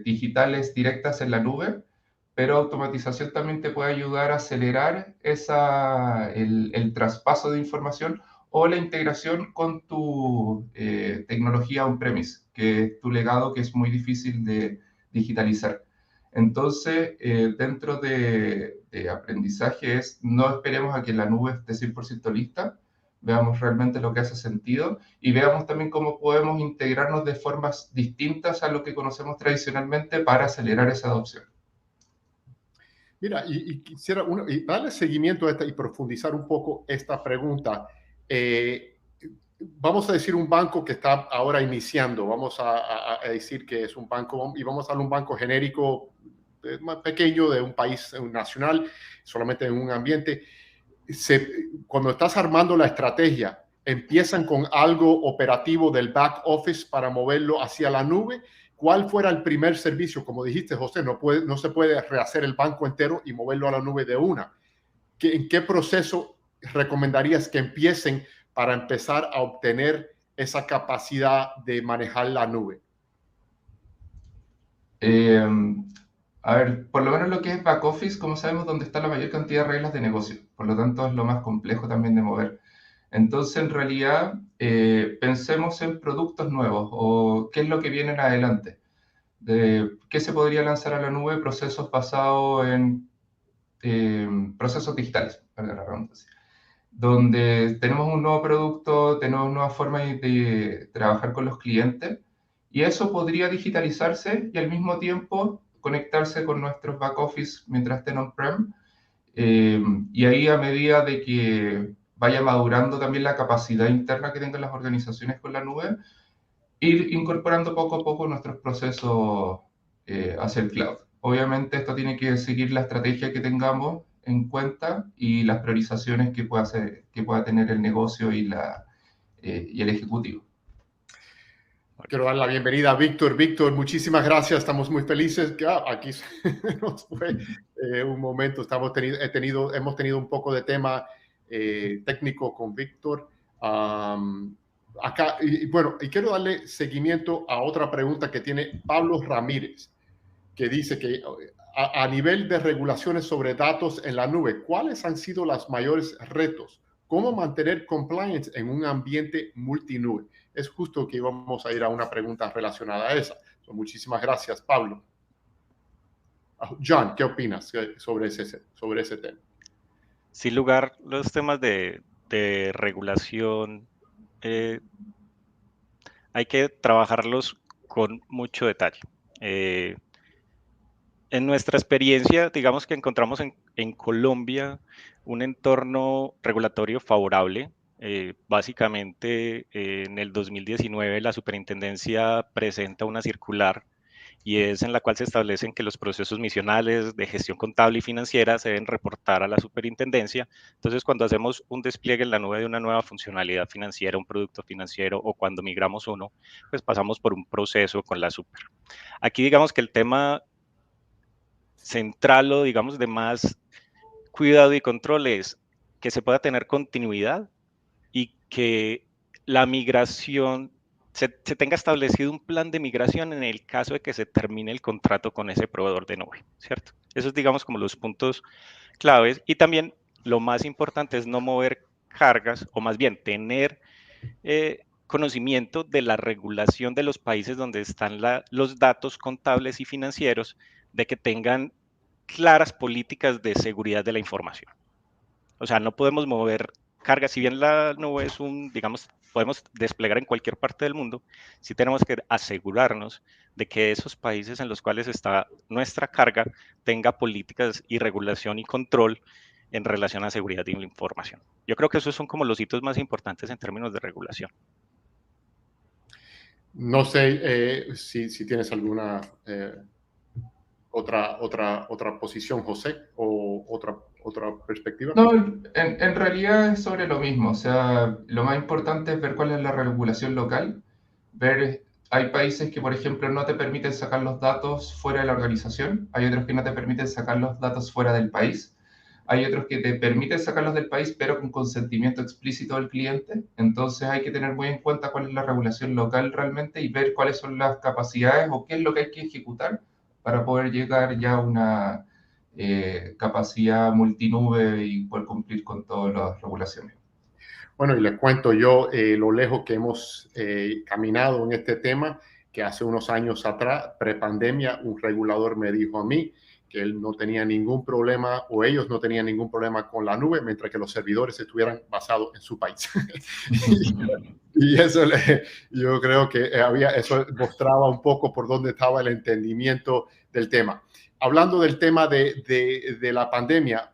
digitales directas en la nube, pero automatización también te puede ayudar a acelerar el traspaso de información o la integración con tu tecnología on-premise, que es tu legado, que es muy difícil de digitalizar. Entonces, dentro de aprendizaje no esperemos a que la nube esté 100% lista, veamos realmente lo que hace sentido y veamos también cómo podemos integrarnos de formas distintas a lo que conocemos tradicionalmente para acelerar esa adopción. Mira, y quisiera darle seguimiento a esta y profundizar un poco esta pregunta. Vamos a decir un banco que está ahora iniciando, vamos a decir que es un banco, y vamos a darle un banco genérico más pequeño de un país nacional, solamente en un ambiente. Cuando estás armando la estrategia, empiezan con algo operativo del back office para moverlo hacia la nube. ¿Cuál fuera el primer servicio? Como dijiste, José, no se puede rehacer el banco entero y moverlo a la nube de una. ¿En qué proceso recomendarías que empiecen para empezar a obtener esa capacidad de manejar la nube? A ver, por lo menos lo que es back office, como sabemos, donde está la mayor cantidad de reglas de negocio. Por lo tanto, es lo más complejo también de mover. Entonces, en realidad, pensemos en productos nuevos o qué es lo que viene en adelante. ¿Qué se podría lanzar a la nube? Procesos basados en procesos digitales, para la redundancia, donde tenemos un nuevo producto, tenemos nuevas formas de trabajar con los clientes y eso podría digitalizarse y al mismo tiempo conectarse con nuestros back office mientras estén on-prem. Y ahí, a medida de que vaya madurando también la capacidad interna que tengan las organizaciones con la nube, ir incorporando poco a poco nuestros procesos hacia el cloud. Obviamente esto tiene que seguir la estrategia que tengamos en cuenta y las priorizaciones que pueda tener el negocio y el ejecutivo. Quiero dar la bienvenida a Víctor. Víctor, muchísimas gracias. Estamos muy felices. Aquí nos fue un momento. Hemos tenido un poco de tema técnico con Víctor. Acá, y quiero darle seguimiento a otra pregunta que tiene Pablo Ramírez, que dice que a nivel de regulaciones sobre datos en la nube, ¿cuáles han sido los mayores retos? ¿Cómo mantener compliance en un ambiente multinube? es justo que íbamos a ir a una pregunta relacionada a esa. Muchísimas gracias, Pablo. John, ¿qué opinas sobre ese tema? Sin lugar, los temas de regulación hay que trabajarlos con mucho detalle. En nuestra experiencia, digamos que encontramos en Colombia un entorno regulatorio favorable. Básicamente, en el 2019 la superintendencia presenta una circular y es en la cual se establecen que los procesos misionales de gestión contable y financiera se deben reportar a la superintendencia. Entonces, cuando hacemos un despliegue en la nube de una nueva funcionalidad financiera, un producto financiero o cuando migramos uno, pues pasamos por un proceso con la super. Aquí digamos que el tema central o digamos de más cuidado y control es que se pueda tener continuidad y que la migración se tenga establecido un plan de migración en el caso de que se termine el contrato con ese proveedor de nube, ¿cierto? Esos digamos como los puntos claves. Y también lo más importante es no mover cargas, o más bien tener conocimiento de la regulación de los países donde están los datos contables y financieros, de que tengan claras políticas de seguridad de la información. O sea, no podemos mover carga, si bien la nube es digamos, podemos desplegar en cualquier parte del mundo, sí tenemos que asegurarnos de que esos países en los cuales está nuestra carga tenga políticas y regulación y control en relación a seguridad de la información. Yo creo que esos son como los hitos más importantes en términos de regulación. No sé si tienes alguna otra posición, José, o otra perspectiva. No, en realidad es sobre lo mismo. O sea, lo más importante es ver cuál es la regulación local. Hay países que, por ejemplo, no te permiten sacar los datos fuera de la organización. Hay otros que no te permiten sacar los datos fuera del país. Hay otros que te permiten sacarlos del país, pero con consentimiento explícito del cliente. Entonces hay que tener muy en cuenta cuál es la regulación local realmente y ver cuáles son las capacidades o qué es lo que hay que ejecutar para poder llegar ya a una capacidad multinube y poder cumplir con todas las regulaciones. Bueno, y les cuento yo lo lejos que hemos caminado en este tema, que hace unos años atrás, prepandemia, un regulador me dijo a mí que él no tenía ningún problema o ellos no tenían ningún problema con la nube mientras que los servidores estuvieran basados en su país. Y eso yo creo que eso mostraba un poco por dónde estaba el entendimiento del tema. Hablando del tema de la pandemia,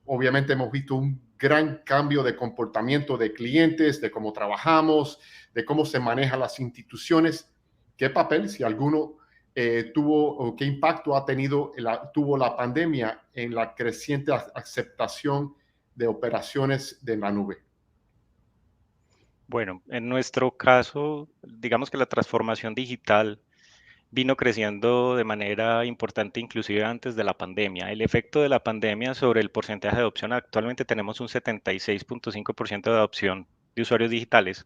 obviamente hemos visto un gran cambio de comportamiento de clientes, de cómo trabajamos, de cómo se manejan las instituciones. ¿Qué papel, si alguno, tuvo o qué impacto tuvo la pandemia en la creciente aceptación de operaciones de la nube? Bueno, en nuestro caso, digamos que la transformación digital vino creciendo de manera importante inclusive antes de la pandemia. El efecto de la pandemia sobre el porcentaje de adopción, actualmente tenemos un 76.5% de adopción de usuarios digitales.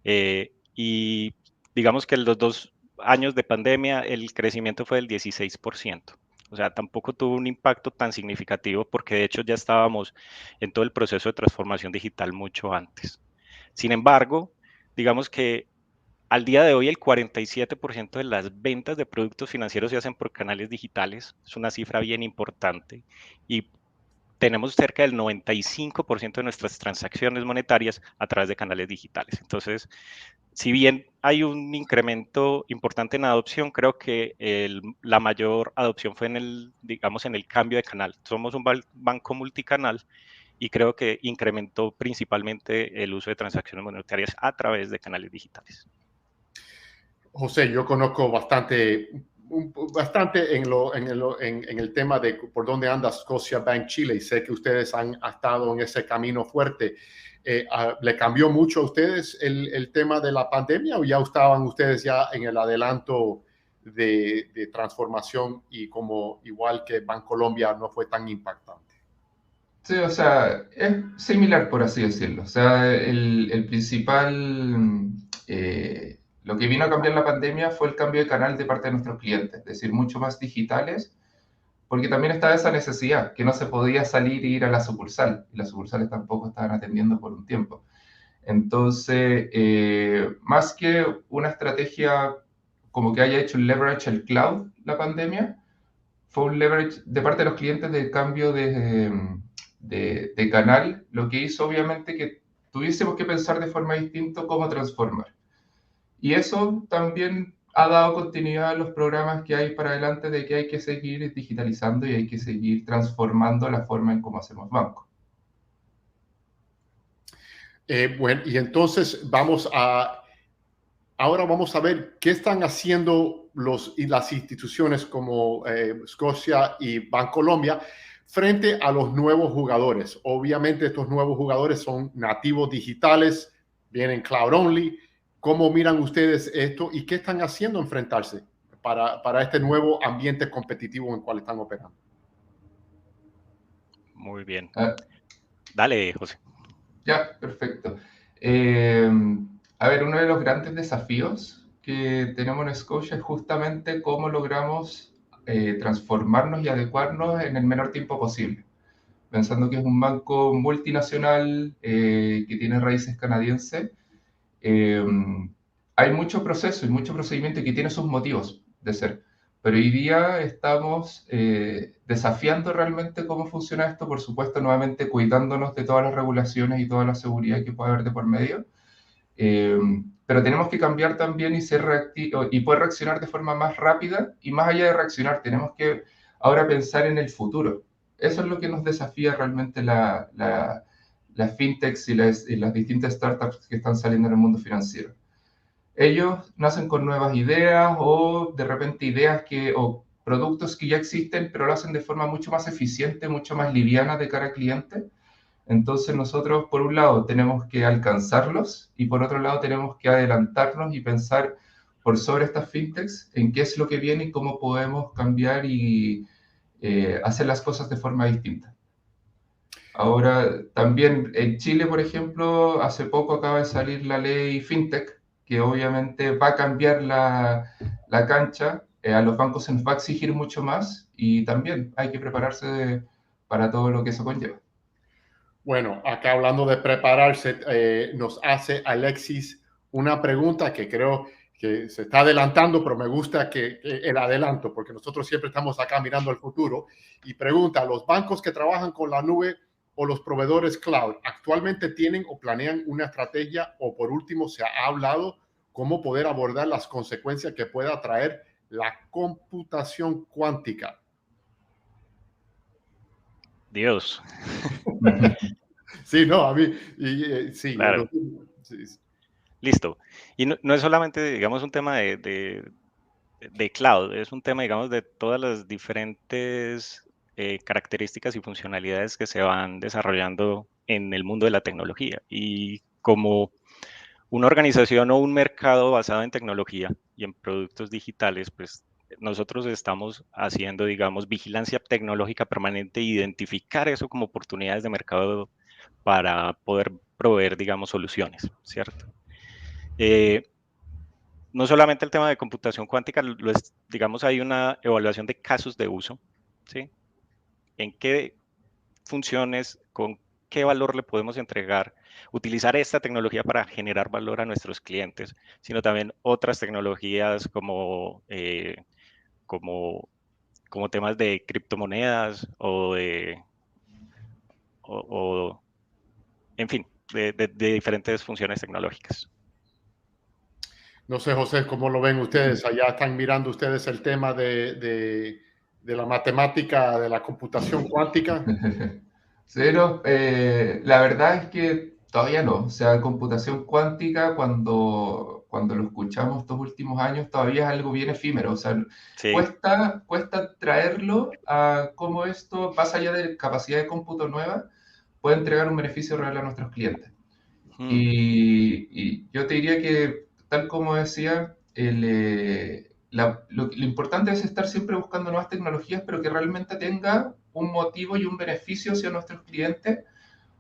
Y digamos que en los 2 años de pandemia el crecimiento fue del 16%. O sea, tampoco tuvo un impacto tan significativo porque de hecho ya estábamos en todo el proceso de transformación digital mucho antes. Sin embargo, digamos que al día de hoy el 47% de las ventas de productos financieros se hacen por canales digitales. Es una cifra bien importante. Y tenemos cerca del 95% de nuestras transacciones monetarias a través de canales digitales. Entonces, si bien hay un incremento importante en adopción, creo que la mayor adopción fue en el cambio de canal. Somos un banco multicanal y creo que incrementó principalmente el uso de transacciones monetarias a través de canales digitales. José, yo conozco bastante en el tema de por dónde anda Scotiabank Chile y sé que ustedes han estado en ese camino fuerte. ¿Le cambió mucho a ustedes el tema de la pandemia o ya estaban ustedes ya en el adelanto de transformación y como igual que Bancolombia no fue tan impactante? Sí, o sea, es similar por así decirlo. O sea, el principal, lo que vino a cambiar la pandemia fue el cambio de canal de parte de nuestros clientes, es decir, mucho más digitales, porque también estaba esa necesidad, que no se podía salir e ir a la sucursal, y las sucursales tampoco estaban atendiendo por un tiempo. Entonces, más que una estrategia como que haya hecho un leverage al cloud la pandemia, fue un leverage de parte de los clientes de cambio de canal, lo que hizo obviamente que tuviésemos que pensar de forma distinta cómo transformar. Y eso también ha dado continuidad a los programas que hay para adelante de que hay que seguir digitalizando y hay que seguir transformando la forma en cómo hacemos banco. Bueno, y entonces ahora vamos a ver qué están haciendo las instituciones como Scotia y Bancolombia frente a los nuevos jugadores. Obviamente estos nuevos jugadores son nativos digitales, vienen cloud only. ¿Cómo miran ustedes esto y qué están haciendo enfrentarse para este nuevo ambiente competitivo en el cual están operando? Muy bien. Dale, José. Ya, perfecto. A ver, uno de los grandes desafíos que tenemos en Scotia es justamente cómo logramos transformarnos y adecuarnos en el menor tiempo posible. Pensando que es un banco multinacional que tiene raíces canadienses, hay mucho proceso y mucho procedimiento que tiene sus motivos de ser. Pero hoy día estamos desafiando realmente cómo funciona esto, por supuesto, nuevamente cuidándonos de todas las regulaciones y toda la seguridad que puede haber de por medio. Pero tenemos que cambiar también y ser reactivos y poder reaccionar de forma más rápida, y más allá de reaccionar, tenemos que ahora pensar en el futuro. Eso es lo que nos desafía realmente las fintechs y las distintas startups que están saliendo en el mundo financiero. Ellos nacen con nuevas ideas o de repente o productos que ya existen, pero lo hacen de forma mucho más eficiente, mucho más liviana de cara al cliente. Entonces nosotros, por un lado, tenemos que alcanzarlos y por otro lado tenemos que adelantarnos y pensar por sobre estas fintechs en qué es lo que viene y cómo podemos cambiar y hacer las cosas de forma distinta. Ahora, también en Chile, por ejemplo, hace poco acaba de salir la ley FinTech, que obviamente va a cambiar la cancha. A los bancos se nos va a exigir mucho más y también hay que prepararse para todo lo que eso conlleva. Bueno, acá hablando de prepararse, nos hace Alexis una pregunta que creo que se está adelantando, pero me gusta que el adelanto, porque nosotros siempre estamos acá mirando al futuro. Y pregunta, ¿los bancos que trabajan con la nube o los proveedores cloud actualmente tienen o planean una estrategia, o por último se ha hablado cómo poder abordar las consecuencias que pueda traer la computación cuántica? Dios. Sí, no, a mí, sí, Claro. sí. Listo. Y no es solamente, digamos, un tema de cloud, es un tema, digamos, de todas las diferentes características y funcionalidades que se van desarrollando en el mundo de la tecnología. Y como una organización o un mercado basado en tecnología y en productos digitales, pues nosotros estamos haciendo, digamos, vigilancia tecnológica permanente e identificar eso como oportunidades de mercado para poder proveer, digamos, soluciones, ¿cierto? No solamente el tema de computación cuántica, digamos, hay una evaluación de casos de uso, ¿sí? En qué funciones, con qué valor le podemos entregar, utilizar esta tecnología para generar valor a nuestros clientes, sino también otras tecnologías como temas de criptomonedas en fin, de diferentes funciones tecnológicas. No sé, José, ¿cómo lo ven ustedes? Allá están mirando ustedes el tema de la matemática, de la computación cuántica. Cero, la verdad es que todavía no. O sea, computación cuántica, cuando lo escuchamos estos últimos años, todavía es algo bien efímero. O sea, Sí. cuesta traerlo a cómo esto, más allá de capacidad de cómputo nueva, puede entregar un beneficio real a nuestros clientes. Y yo te diría que, tal como decía, lo importante es estar siempre buscando nuevas tecnologías, pero que realmente tenga un motivo y un beneficio hacia nuestros clientes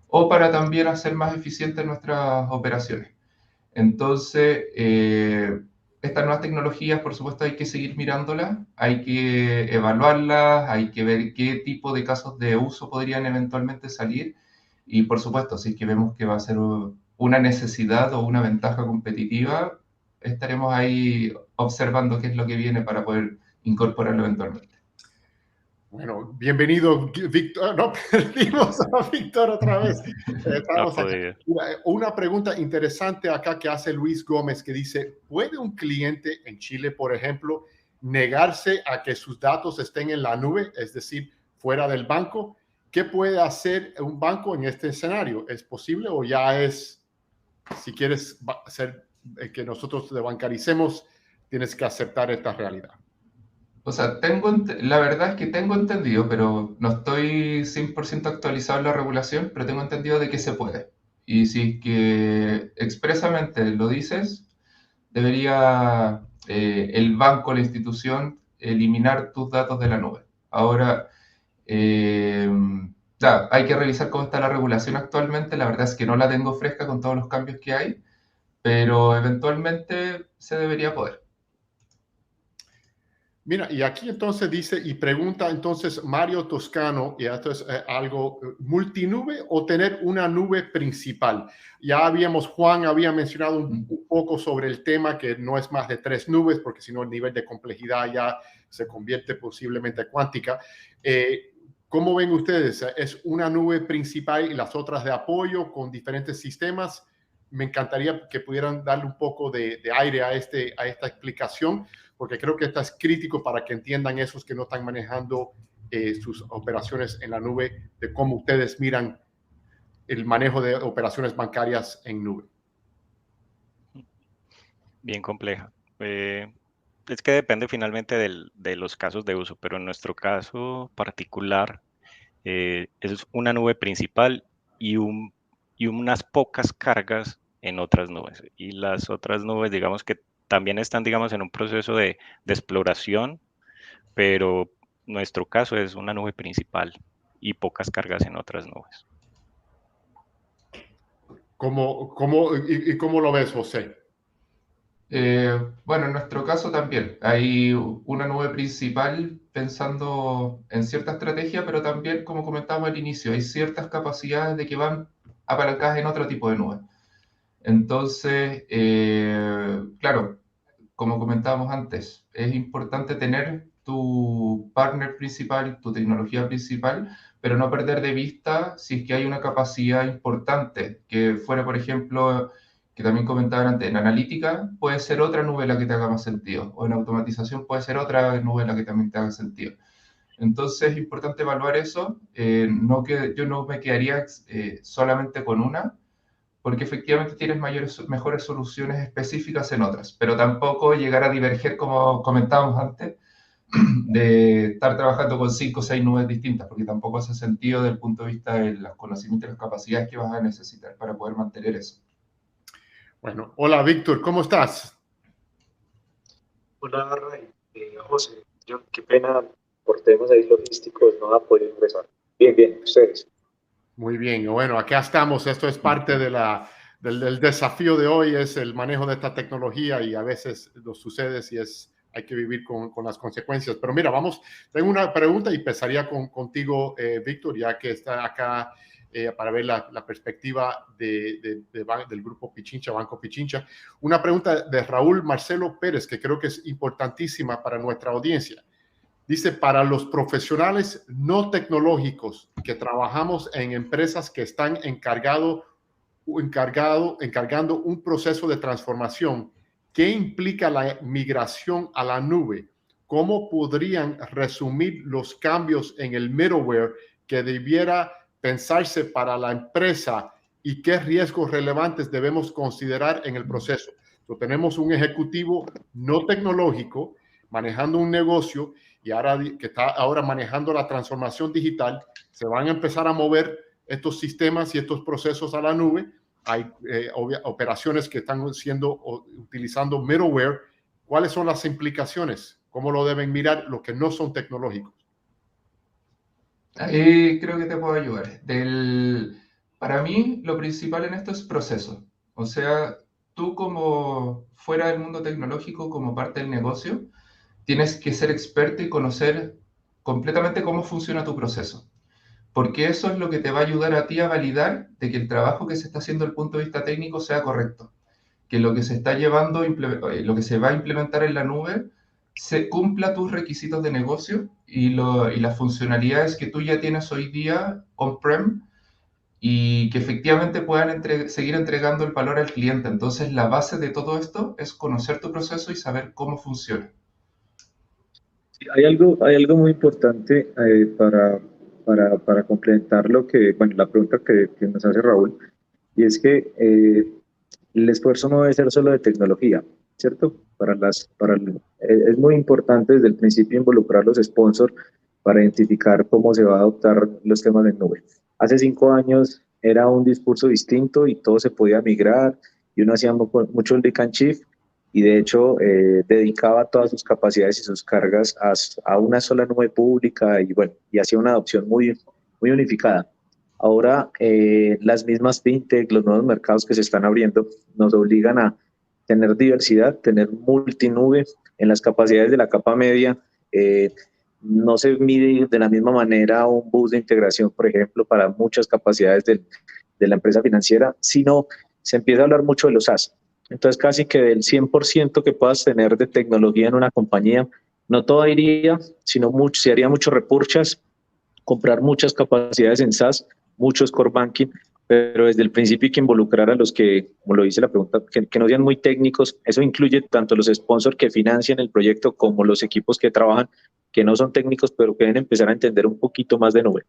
o para también hacer más eficientes nuestras operaciones. Entonces, estas nuevas tecnologías, por supuesto, hay que seguir mirándolas, hay que evaluarlas, hay que ver qué tipo de casos de uso podrían eventualmente salir. Y por supuesto, si es que vemos que va a ser una necesidad o una ventaja competitiva, estaremos ahí observando qué es lo que viene para poder incorporarlo eventualmente. Bueno, bienvenido, Víctor. No, perdimos a Víctor otra vez. Estamos aquí. Una pregunta interesante acá que hace Luis Gómez, que dice, ¿puede un cliente en Chile, por ejemplo, negarse a que sus datos estén en la nube, es decir, fuera del banco? ¿Qué puede hacer un banco en este escenario? ¿Es posible o ya es, si quieres hacer que nosotros te bancaricemos, tienes que aceptar esta realidad? O sea, la verdad es que tengo entendido, pero no estoy 100% actualizado en la regulación, pero tengo entendido de que se puede. Y si es que expresamente lo dices, debería el banco, la institución, eliminar tus datos de la nube. Ahora, hay que revisar cómo está la regulación actualmente. La verdad es que no la tengo fresca con todos los cambios que hay, pero eventualmente se debería poder. Mira, y aquí entonces dice y pregunta entonces Mario Toscano, y esto es algo multinube o tener una nube principal. Ya Juan había mencionado un poco sobre el tema que no es más de 3 nubes, porque si no el nivel de complejidad ya se convierte posiblemente cuántica. ¿Cómo ven ustedes? ¿Es una nube principal y las otras de apoyo con diferentes sistemas? Me encantaría que pudieran darle un poco de aire a esta explicación, porque creo que esto es crítico para que entiendan esos que no están manejando sus operaciones en la nube, de cómo ustedes miran el manejo de operaciones bancarias en nube. Bien compleja. Es que depende finalmente de los casos de uso, pero en nuestro caso particular es una nube principal y unas pocas cargas en otras nubes. Y las otras nubes, digamos que también están, digamos, en un proceso de exploración, pero nuestro caso es una nube principal y pocas cargas en otras nubes. ¿Cómo lo ves, José? Bueno, en nuestro caso también hay una nube principal pensando en cierta estrategia, pero también, como comentábamos al inicio, hay ciertas capacidades de que van apalancadas en otro tipo de nube. Entonces, claro, como comentábamos antes, es importante tener tu partner principal, tu tecnología principal, pero no perder de vista si es que hay una capacidad importante, que fuera, por ejemplo, que también comentaban antes, en analítica puede ser otra nube la que te haga más sentido, o en automatización puede ser otra nube la que también te haga sentido. Entonces es importante evaluar eso, yo no me quedaría solamente con una, porque efectivamente tienes mejores soluciones específicas en otras, pero tampoco llegar a diverger, como comentábamos antes, de estar trabajando con 5 o 6 nubes distintas, porque tampoco hace sentido desde el punto de vista de los conocimientos y las capacidades que vas a necesitar para poder mantener eso. Bueno, hola Víctor, ¿cómo estás? Hola Ray, José, qué pena por temas ahí logísticos no ha podido ingresar. Bien, ustedes. Muy bien, bueno, acá estamos. Esto es parte del desafío de hoy, es el manejo de esta tecnología y a veces lo sucede si hay que vivir con las consecuencias. Pero mira, tengo una pregunta y empezaría contigo, Víctor, ya que está acá para ver la perspectiva del grupo Pichincha, Banco Pichincha. Una pregunta de Raúl Marcelo Pérez, que creo que es importantísima para nuestra audiencia. Dice, para los profesionales no tecnológicos que trabajamos en empresas que están encargando un proceso de transformación, ¿qué implica la migración a la nube? ¿Cómo podrían resumir los cambios en el middleware que debiera pensarse para la empresa y qué riesgos relevantes debemos considerar en el proceso? Entonces, tenemos un ejecutivo no tecnológico manejando un negocio y ahora que está ahora manejando la transformación digital, se van a empezar a mover estos sistemas y estos procesos a la nube. Hay operaciones que están utilizando middleware. ¿Cuáles son las implicaciones? ¿Cómo lo deben mirar los que no son tecnológicos? Ahí creo que te puedo ayudar. Para mí, lo principal en esto es proceso. O sea, tú como fuera del mundo tecnológico, como parte del negocio, tienes que ser experto y conocer completamente cómo funciona tu proceso. porque eso es lo que te va a ayudar a ti a validar de que el trabajo que se está haciendo desde el punto de vista técnico sea correcto, que lo que se está llevando, lo que se va a implementar en la nube, se cumpla tus requisitos de negocio y las funcionalidades que tú ya tienes hoy día on-prem, y que efectivamente puedan seguir entregando el valor al cliente. Entonces, la base de todo esto es conocer tu proceso y saber cómo funciona. Sí, hay algo muy importante para complementar la pregunta que nos hace Raúl, y es que el esfuerzo no debe ser solo de tecnología, ¿cierto? Es muy importante desde el principio involucrar los sponsors para identificar cómo se va a adoptar los temas de nube. Hace 5 años era un discurso distinto y todo se podía migrar, y uno hacía mucho lick and shift, y de hecho dedicaba todas sus capacidades y sus cargas a una sola nube pública, y hacía una adopción muy, muy unificada. Ahora, las mismas fintech, los nuevos mercados que se están abriendo, nos obligan a tener diversidad, tener multinube en las capacidades de la capa media. No se mide de la misma manera un bus de integración, por ejemplo, para muchas capacidades de la empresa financiera, sino se empieza a hablar mucho de los SaaS. Entonces, casi que del 100% que puedas tener de tecnología en una compañía, no todo iría, sino se haría mucho repurchase, comprar muchas capacidades en SaaS, muchos core banking, pero desde el principio hay que involucrar a los que, como lo dice la pregunta, que no sean muy técnicos. Eso incluye tanto los sponsors que financian el proyecto como los equipos que trabajan, que no son técnicos, pero que deben empezar a entender un poquito más de nube.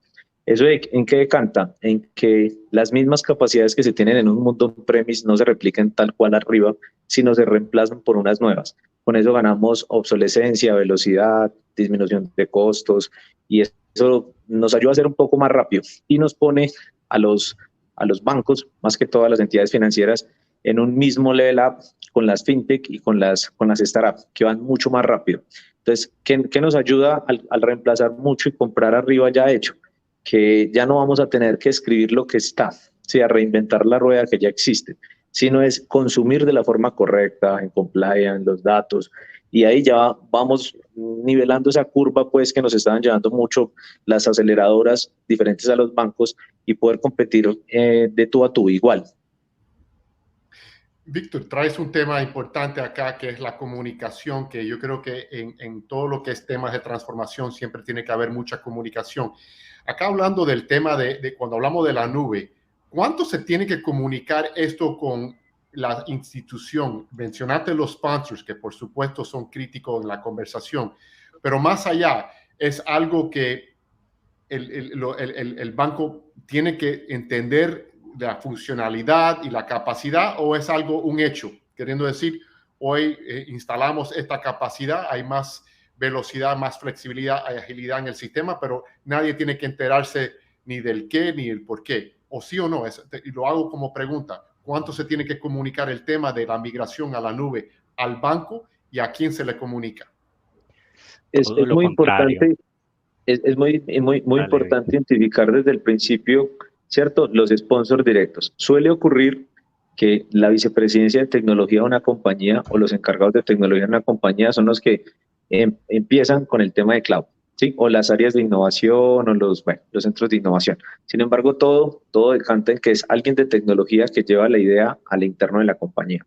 ¿Eso en qué decanta? En que las mismas capacidades que se tienen en un mundo on-premise no se repliquen tal cual arriba, sino se reemplazan por unas nuevas. Con eso ganamos obsolescencia, velocidad, disminución de costos, y eso nos ayuda a ser un poco más rápido y nos pone a los bancos, más que todas las entidades financieras, en un mismo level up con las fintech y con las startups, que van mucho más rápido. Entonces, ¿qué nos ayuda al reemplazar mucho y comprar arriba ya hecho? Que ya no vamos a tener que escribir lo que está, ¿sí? A reinventar la rueda que ya existe, sino es consumir de la forma correcta, en compliance, los datos, y ahí ya vamos nivelando esa curva, pues, que nos estaban llevando mucho las aceleradoras diferentes a los bancos, y poder competir de tú a tú igual. Víctor, traes un tema importante acá, que es la comunicación, que yo creo que en todo lo que es temas de transformación siempre tiene que haber mucha comunicación. Acá hablando del tema de cuando hablamos de la nube, ¿cuánto se tiene que comunicar esto con la institución? Mencionaste los sponsors, que por supuesto son críticos en la conversación, pero más allá, ¿es algo que el banco tiene que entender la funcionalidad y la capacidad, o es algo, un hecho? Queriendo decir, hoy instalamos esta capacidad, hay más velocidad, más flexibilidad, hay agilidad en el sistema, pero nadie tiene que enterarse ni del qué ni el por qué, o sí o no. Y lo hago como pregunta: ¿cuánto se tiene que comunicar el tema de la migración a la nube al banco, y a quién se le comunica? Es muy importante. Es muy importante identificar desde el principio, ¿cierto?, los sponsors directos. Suele ocurrir que la vicepresidencia de tecnología de una compañía o los encargados de tecnología de una compañía son los que empiezan con el tema de cloud, ¿sí? O las áreas de innovación o los centros de innovación. Sin embargo, todo decanta en que es alguien de tecnología que lleva la idea al interno de la compañía.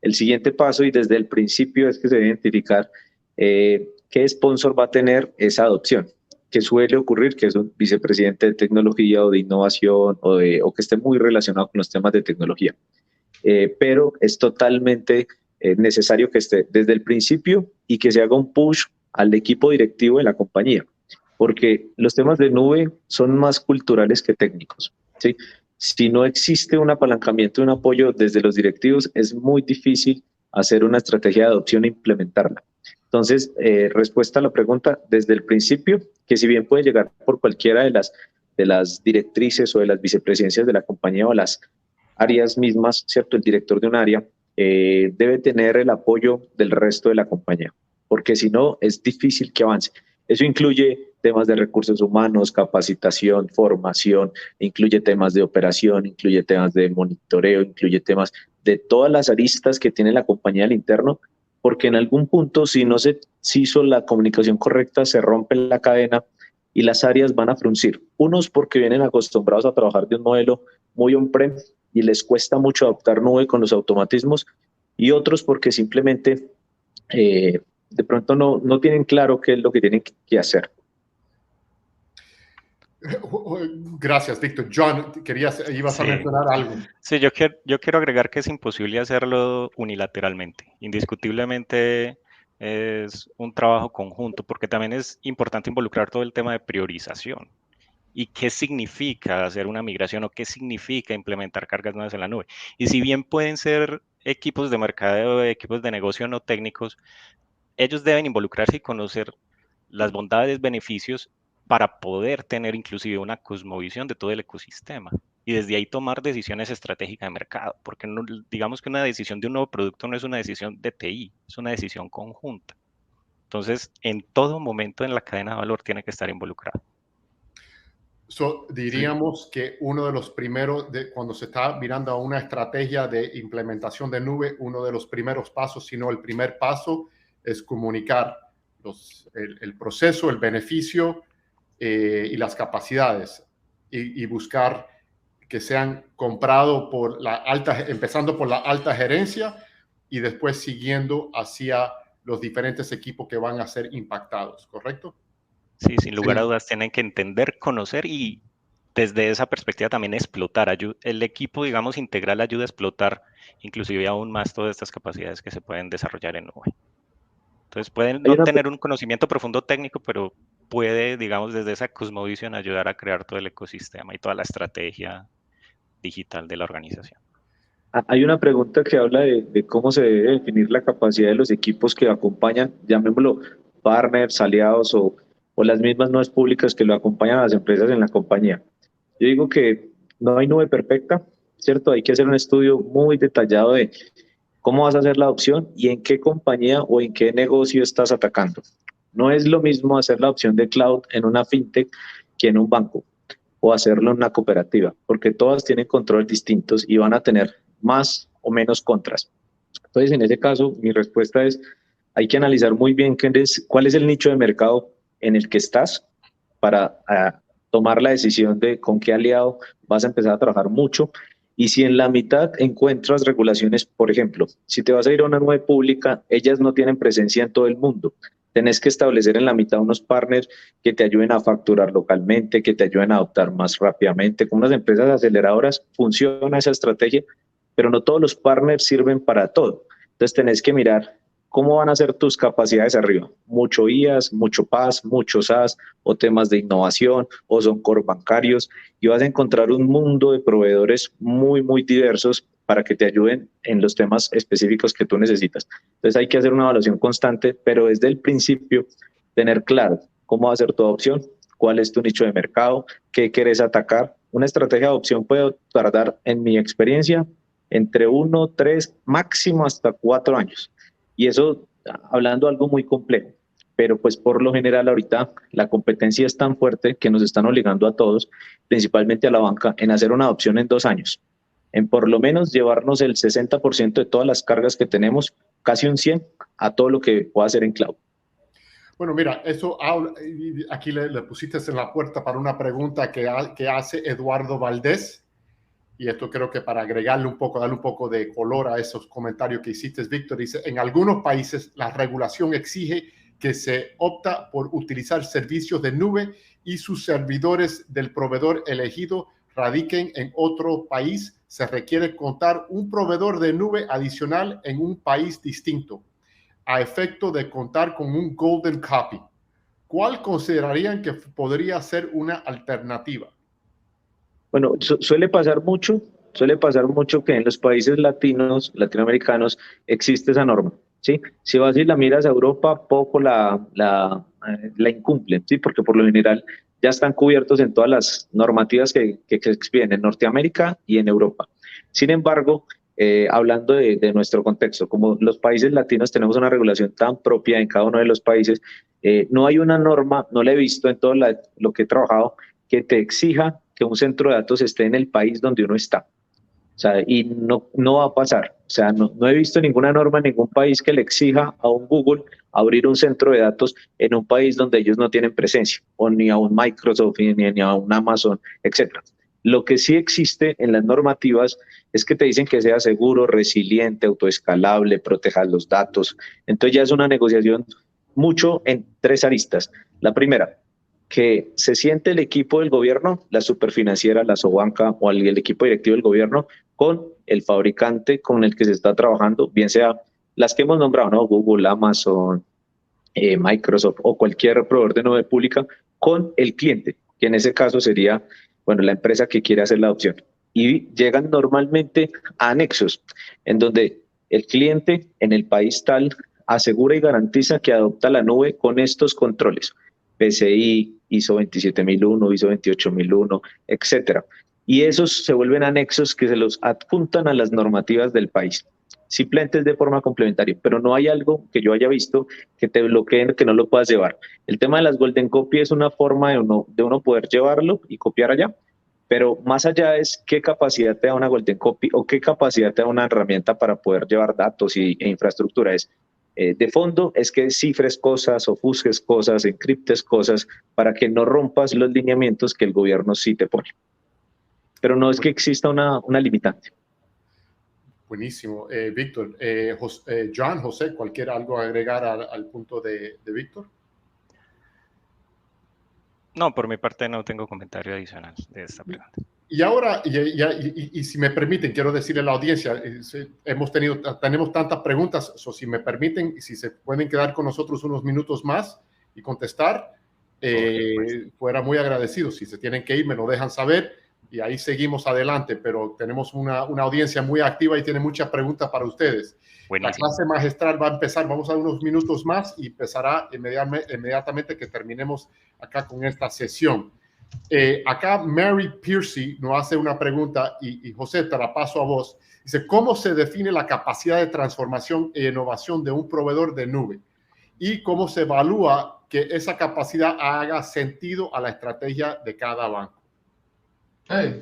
El siguiente paso, y desde el principio, es que se debe identificar qué sponsor va a tener esa adopción, que suele ocurrir que es un vicepresidente de tecnología o de innovación, o que esté muy relacionado con los temas de tecnología. Pero es totalmente necesario que esté desde el principio y que se haga un push al equipo directivo de la compañía, porque los temas de nube son más culturales que técnicos, ¿sí? Si no existe un apalancamiento y un apoyo desde los directivos, es muy difícil hacer una estrategia de adopción e implementarla. Entonces, respuesta a la pregunta, desde el principio, que si bien puede llegar por cualquiera de las directrices o de las vicepresidencias de la compañía o las áreas mismas, ¿cierto? El director de un área debe tener el apoyo del resto de la compañía, porque si no, es difícil que avance. Eso incluye temas de recursos humanos, capacitación, formación, incluye temas de operación, incluye temas de monitoreo, incluye temas de todas las aristas que tiene la compañía al interno, porque en algún punto, si no se hizo la comunicación correcta, se rompe la cadena y las áreas van a fruncir. Unos porque vienen acostumbrados a trabajar de un modelo muy on-prem y les cuesta mucho adoptar nube con los automatismos, y otros porque simplemente de pronto no tienen claro qué es lo que tienen que hacer. Gracias, Víctor. John, ibas a mencionar algo. Sí, yo quiero agregar que es imposible hacerlo unilateralmente. Indiscutiblemente es un trabajo conjunto, porque también es importante involucrar todo el tema de priorización. ¿Y qué significa hacer una migración o qué significa implementar cargas nuevas en la nube? Y si bien pueden ser equipos de mercadeo, equipos de negocio no técnicos, ellos deben involucrarse y conocer las bondades, beneficios para poder tener inclusive una cosmovisión de todo el ecosistema y desde ahí tomar decisiones estratégicas de mercado, porque no, digamos que una decisión de un nuevo producto no es una decisión de TI, es una decisión conjunta. Entonces, en todo momento en la cadena de valor tiene que estar involucrado. Diríamos que uno de los primeros, cuando se está mirando a una estrategia de implementación de nube, uno de los primeros pasos, si no el primer paso, es comunicar el proceso, el beneficio y las capacidades y buscar que sean comprados por empezando por la alta gerencia y después siguiendo hacia los diferentes equipos que van a ser impactados, ¿correcto? Sí, sin lugar a dudas, tienen que entender, conocer y desde esa perspectiva también explotar. El equipo, digamos, integral ayuda a explotar inclusive aún más todas estas capacidades que se pueden desarrollar en nube. Entonces pueden no tener un conocimiento profundo técnico, pero puede, digamos, desde esa cosmovisión ayudar a crear todo el ecosistema y toda la estrategia digital de la organización. Hay una pregunta que habla de cómo se debe definir la capacidad de los equipos que acompañan, llamémoslo partners, aliados o las mismas nubes públicas que lo acompañan a las empresas en la compañía. Yo digo que no hay nube perfecta, ¿cierto? Hay que hacer un estudio muy detallado de cómo vas a hacer la adopción y en qué compañía o en qué negocio estás atacando. No es lo mismo hacer la opción de cloud en una fintech que en un banco o hacerlo en una cooperativa, porque todas tienen controles distintos y van a tener más o menos contras. Entonces, en ese caso, mi respuesta es, hay que analizar muy bien cuál es el nicho de mercado en el que estás para tomar la decisión de con qué aliado vas a empezar a trabajar mucho. Y si en la mitad encuentras regulaciones, por ejemplo, si te vas a ir a una nube pública, ellas no tienen presencia en todo el mundo. Tenés que establecer en la mitad unos partners que te ayuden a facturar localmente, que te ayuden a adoptar más rápidamente. Con unas empresas aceleradoras funciona esa estrategia, pero no todos los partners sirven para todo. Entonces tenés que mirar cómo van a ser tus capacidades arriba. Mucho IaaS, mucho PaaS, mucho SaaS, o temas de innovación, o son core bancarios, y vas a encontrar un mundo de proveedores muy, muy diversos para que te ayuden en los temas específicos que tú necesitas. Entonces hay que hacer una evaluación constante, pero desde el principio tener claro cómo va a ser tu adopción, cuál es tu nicho de mercado, qué quieres atacar. Una estrategia de adopción puede tardar, en mi experiencia, entre 1, 3, máximo hasta 4 años. Y eso hablando de algo muy complejo. Pero pues por lo general ahorita la competencia es tan fuerte que nos están obligando a todos, principalmente a la banca, en hacer una adopción en 2 años. En por lo menos llevarnos el 60% de todas las cargas que tenemos, casi un 100%, a todo lo que pueda hacer en cloud. Bueno, mira, eso aquí le pusiste en la puerta para una pregunta que hace Eduardo Valdés. Y esto creo que para agregarle darle un poco de color a esos comentarios que hiciste, Víctor, dice, en algunos países la regulación exige que se opta por utilizar servicios de nube y sus servidores del proveedor elegido radiquen en otro país. Se requiere contar un proveedor de nube adicional en un país distinto, a efecto de contar con un golden copy. ¿Cuál considerarían que podría ser una alternativa? Bueno, suele pasar mucho que en los países latinoamericanos, existe esa norma, ¿sí? Si vas y la miras a Europa, poco la incumplen, ¿sí? Porque por lo general ya están cubiertos en todas las normativas que expiden en Norteamérica y en Europa. Sin embargo, hablando de nuestro contexto, como los países latinos tenemos una regulación tan propia en cada uno de los países, no hay una norma, no la he visto en todo lo que he trabajado, que te exija que un centro de datos esté en el país donde uno está. O sea, y no va a pasar. O sea, no he visto ninguna norma en ningún país que le exija a un Google abrir un centro de datos en un país donde ellos no tienen presencia, o ni a un Microsoft, ni a un Amazon, etcétera. Lo que sí existe en las normativas es que te dicen que sea seguro, resiliente, autoescalable, proteja los datos. Entonces ya es una negociación mucho en tres aristas. La primera, que se siente el equipo del gobierno, la superfinanciera, la Sobanca o el equipo directivo del gobierno con el fabricante con el que se está trabajando, bien sea las que hemos nombrado, ¿no? Google, Amazon, Microsoft o cualquier proveedor de nube pública, con el cliente, que en ese caso sería, bueno, la empresa que quiere hacer la adopción. Y llegan normalmente a anexos, en donde el cliente en el país tal asegura y garantiza que adopta la nube con estos controles. PCI, ISO 27001, ISO 28001, etcétera. Y esos se vuelven anexos que se los adjuntan a las normativas del país. Simplemente es de forma complementaria, pero no hay algo que yo haya visto que te bloqueen, que no lo puedas llevar. El tema de las Golden Copy es una forma de uno poder llevarlo y copiar allá, pero más allá es qué capacidad te da una Golden Copy o qué capacidad te da una herramienta para poder llevar datos e infraestructura. De fondo es que cifres cosas, ofusques cosas, encriptes cosas, para que no rompas los lineamientos que el gobierno sí te pone. Pero no es que exista una limitante. Buenísimo. Víctor, John, José, ¿cualquier algo agregar al punto de Víctor? No, por mi parte no tengo comentario adicional de esta pregunta. Y ahora, y si me permiten, quiero decirle a la audiencia, tenemos tantas preguntas, si me permiten, si se pueden quedar con nosotros unos minutos más y contestar, fuera muy agradecido. Si se tienen que ir, me lo dejan saber y ahí seguimos adelante, pero tenemos una audiencia muy activa y tiene muchas preguntas para ustedes. Buenísimo. La clase magistral va a empezar, vamos a dar unos minutos más y empezará inmediatamente que terminemos acá con esta sesión. Acá Mary Piercy nos hace una pregunta y José, te la paso a vos. Dice, ¿cómo se define la capacidad de transformación e innovación de un proveedor de nube? ¿Y cómo se evalúa que esa capacidad haga sentido a la estrategia de cada banco?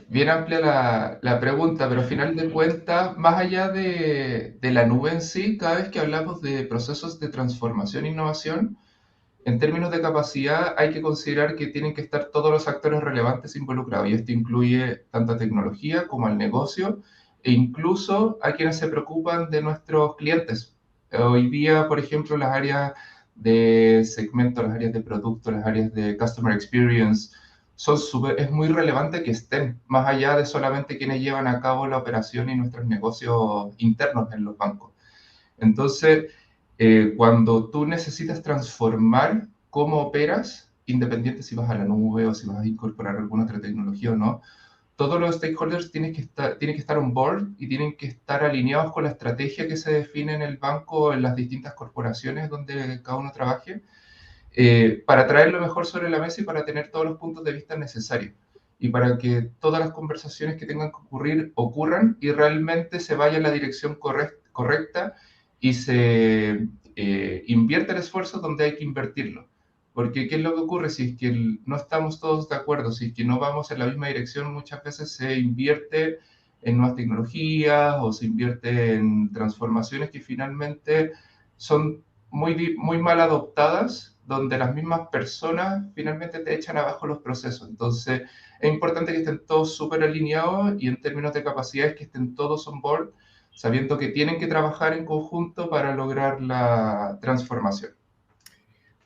Bien amplia la pregunta, pero al final de cuentas, más allá de la nube en sí, cada vez que hablamos de procesos de transformación e innovación, en términos de capacidad hay que considerar que tienen que estar todos los actores relevantes involucrados, y esto incluye tanto a tecnología como al negocio, e incluso a quienes se preocupan de nuestros clientes. Hoy día, por ejemplo, las áreas de segmento, las áreas de producto, las áreas de customer experience, es muy relevante que estén más allá de solamente quienes llevan a cabo la operación y nuestros negocios internos en los bancos. Entonces, cuando tú necesitas transformar cómo operas, independiente si vas a la nube o si vas a incorporar alguna otra tecnología o no, todos los stakeholders tienen que estar on board y tienen que estar alineados con la estrategia que se define en el banco, en las distintas corporaciones donde cada uno trabaje, para traer lo mejor sobre la mesa y para tener todos los puntos de vista necesarios. Y para que todas las conversaciones que tengan que ocurrir, ocurran y realmente se vaya en la dirección correcta y se invierte el esfuerzo donde hay que invertirlo. Porque ¿qué es lo que ocurre? Si es que no estamos todos de acuerdo, si es que no vamos en la misma dirección, muchas veces se invierte en nuevas tecnologías o se invierte en transformaciones que finalmente son muy mal adoptadas, donde las mismas personas finalmente te echan abajo los procesos. Entonces, es importante que estén todos súper alineados y en términos de capacidades que estén todos on board, sabiendo que tienen que trabajar en conjunto para lograr la transformación.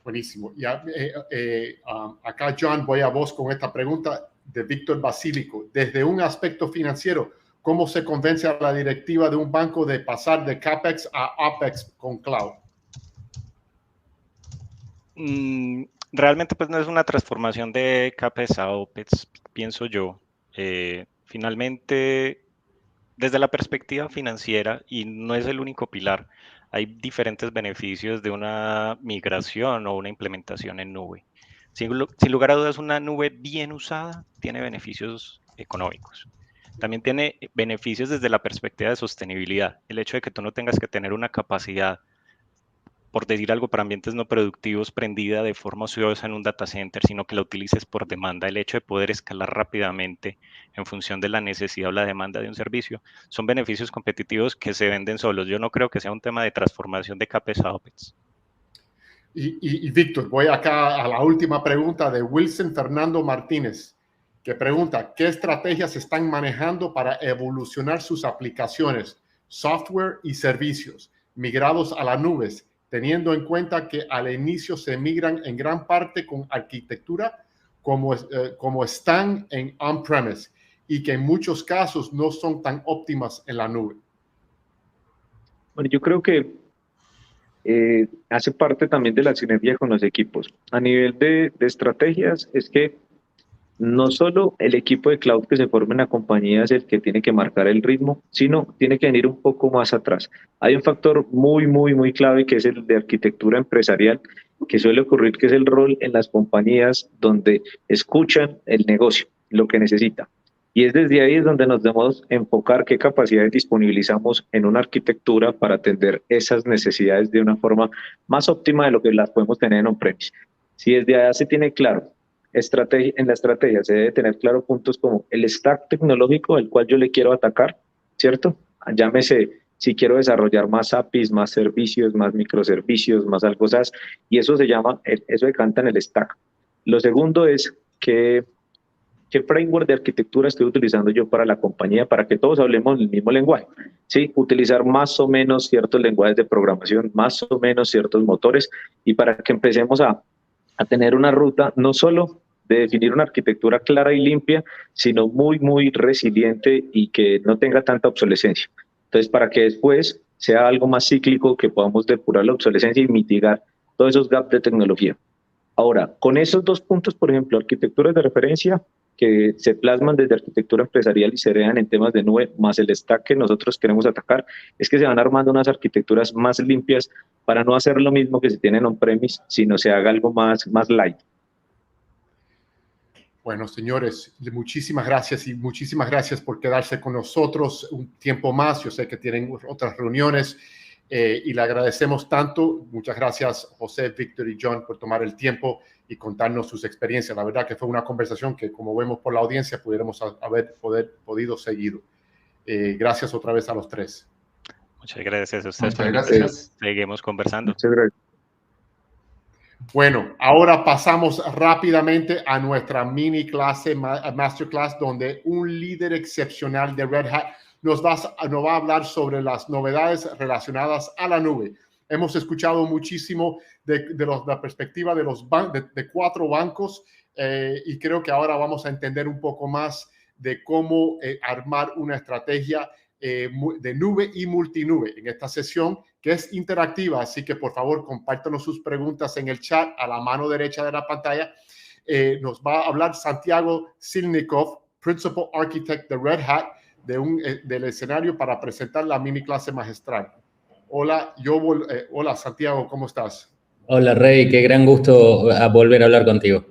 Buenísimo. Ya, acá, John, voy a vos con esta pregunta de Víctor Basílico. Desde un aspecto financiero, ¿cómo se convence a la directiva de un banco de pasar de CAPEX a OPEX con cloud? Realmente pues no es una transformación de CAPEX a OPEX, pienso yo. Finalmente, desde la perspectiva financiera, y no es el único pilar, hay diferentes beneficios de una migración o una implementación en nube. Sin lugar a dudas, una nube bien usada tiene beneficios económicos. También tiene beneficios desde la perspectiva de sostenibilidad. El hecho de que tú no tengas que tener una capacidad por decir algo, para ambientes no productivos, prendida de forma ociosa en un data center, sino que la utilices por demanda. El hecho de poder escalar rápidamente en función de la necesidad o la demanda de un servicio, son beneficios competitivos que se venden solos. Yo no creo que sea un tema de transformación de CAPEX a OPEX. Y Víctor, voy acá a la última pregunta de Wilson Fernando Martínez, que pregunta, ¿qué estrategias están manejando para evolucionar sus aplicaciones, software y servicios migrados a las nubes, teniendo en cuenta que al inicio se migran en gran parte con arquitectura como están en on-premise y que en muchos casos no son tan óptimas en la nube? Bueno, yo creo que hace parte también de la sinergia con los equipos. A nivel de estrategias, es que no solo el equipo de cloud que se forma en la compañía es el que tiene que marcar el ritmo, sino tiene que venir un poco más atrás. Hay un factor muy clave que es el de arquitectura empresarial, que suele ocurrir, que es el rol en las compañías donde escuchan el negocio, lo que necesita. Y es desde ahí donde nos debemos enfocar qué capacidades disponibilizamos en una arquitectura para atender esas necesidades de una forma más óptima de lo que las podemos tener en on-premise. Si desde allá se tiene claro, en la estrategia se debe tener claro puntos como el stack tecnológico del cual yo le quiero atacar, ¿cierto? Llámese si quiero desarrollar más APIs, más servicios, más microservicios, más algo SaaS, y eso se llama, eso decanta en el stack. Lo segundo es que ¿qué framework de arquitectura estoy utilizando yo para la compañía para que todos hablemos el mismo lenguaje? ¿Sí? Utilizar más o menos ciertos lenguajes de programación, más o menos ciertos motores, y para que empecemos a tener una ruta no solo de definir una arquitectura clara y limpia, sino muy resiliente y que no tenga tanta obsolescencia. Entonces, para que después sea algo más cíclico, que podamos depurar la obsolescencia y mitigar todos esos gaps de tecnología. Ahora, con esos dos puntos, por ejemplo, arquitecturas de referencia que se plasman desde arquitectura empresarial y se vean en temas de nube, más el stack que nosotros queremos atacar, es que se van armando unas arquitecturas más limpias para no hacer lo mismo que se tiene en on-premise, sino se haga algo más light. Bueno, señores, muchísimas gracias y muchísimas gracias por quedarse con nosotros un tiempo más. Yo sé que tienen otras reuniones y le agradecemos tanto. Muchas gracias, José, Víctor y John, por tomar el tiempo y contarnos sus experiencias. La verdad que fue una conversación que, como vemos por la audiencia, pudiéramos haber podido seguir. Gracias otra vez a los tres. Muchas gracias a ustedes. Muchas gracias. Seguimos conversando. Muchas gracias. Bueno, ahora pasamos rápidamente a nuestra mini clase, masterclass, donde un líder excepcional de Red Hat nos va a hablar sobre las novedades relacionadas a la nube. Hemos escuchado muchísimo de la perspectiva de 4 bancos y creo que ahora vamos a entender un poco más de cómo armar una estrategia de nube y multinube en esta sesión, que es interactiva, así que por favor compártanos sus preguntas en el chat a la mano derecha de la pantalla. Nos va a hablar Santiago Silnikov, Principal Architect de Red Hat, del escenario para presentar la mini clase magistral. Hola, hola Santiago, ¿cómo estás? Hola Rey, qué gran gusto volver a hablar contigo.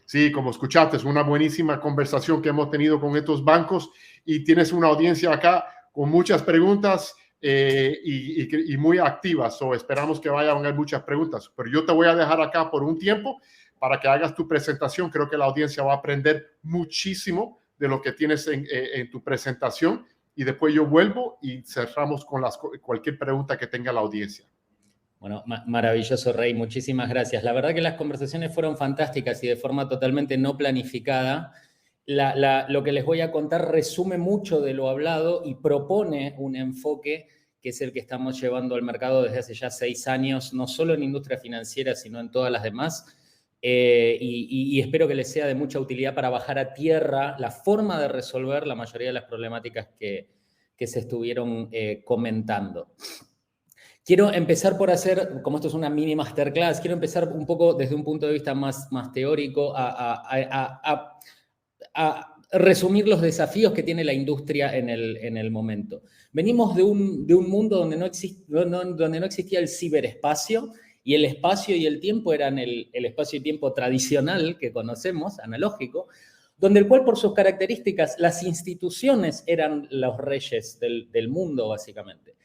Sí, como escuchaste, es una buenísima conversación que hemos tenido con estos bancos y tienes una audiencia acá con muchas preguntas y muy activas. Esperamos que vayan a haber muchas preguntas, pero yo te voy a dejar acá por un tiempo para que hagas tu presentación. Creo que la audiencia va a aprender muchísimo de lo que tienes en tu presentación y después yo vuelvo y cerramos con cualquier pregunta que tenga la audiencia. Bueno, maravilloso, Rey. Muchísimas gracias. La verdad que las conversaciones fueron fantásticas y de forma totalmente no planificada. Lo que les voy a contar resume mucho de lo hablado y propone un enfoque que es el que estamos llevando al mercado desde hace ya 6 años, no solo en industria financiera, sino en todas las demás. Y espero que les sea de mucha utilidad para bajar a tierra la forma de resolver la mayoría de las problemáticas que se estuvieron comentando. Quiero empezar por hacer, como esto es una mini masterclass, quiero empezar un poco desde un punto de vista más teórico a resumir los desafíos que tiene la industria en el momento. Venimos de un mundo donde no existía el ciberespacio, y el espacio y el tiempo eran el espacio y tiempo tradicional que conocemos, analógico, donde el cual por sus características las instituciones eran los reyes del mundo, básicamente.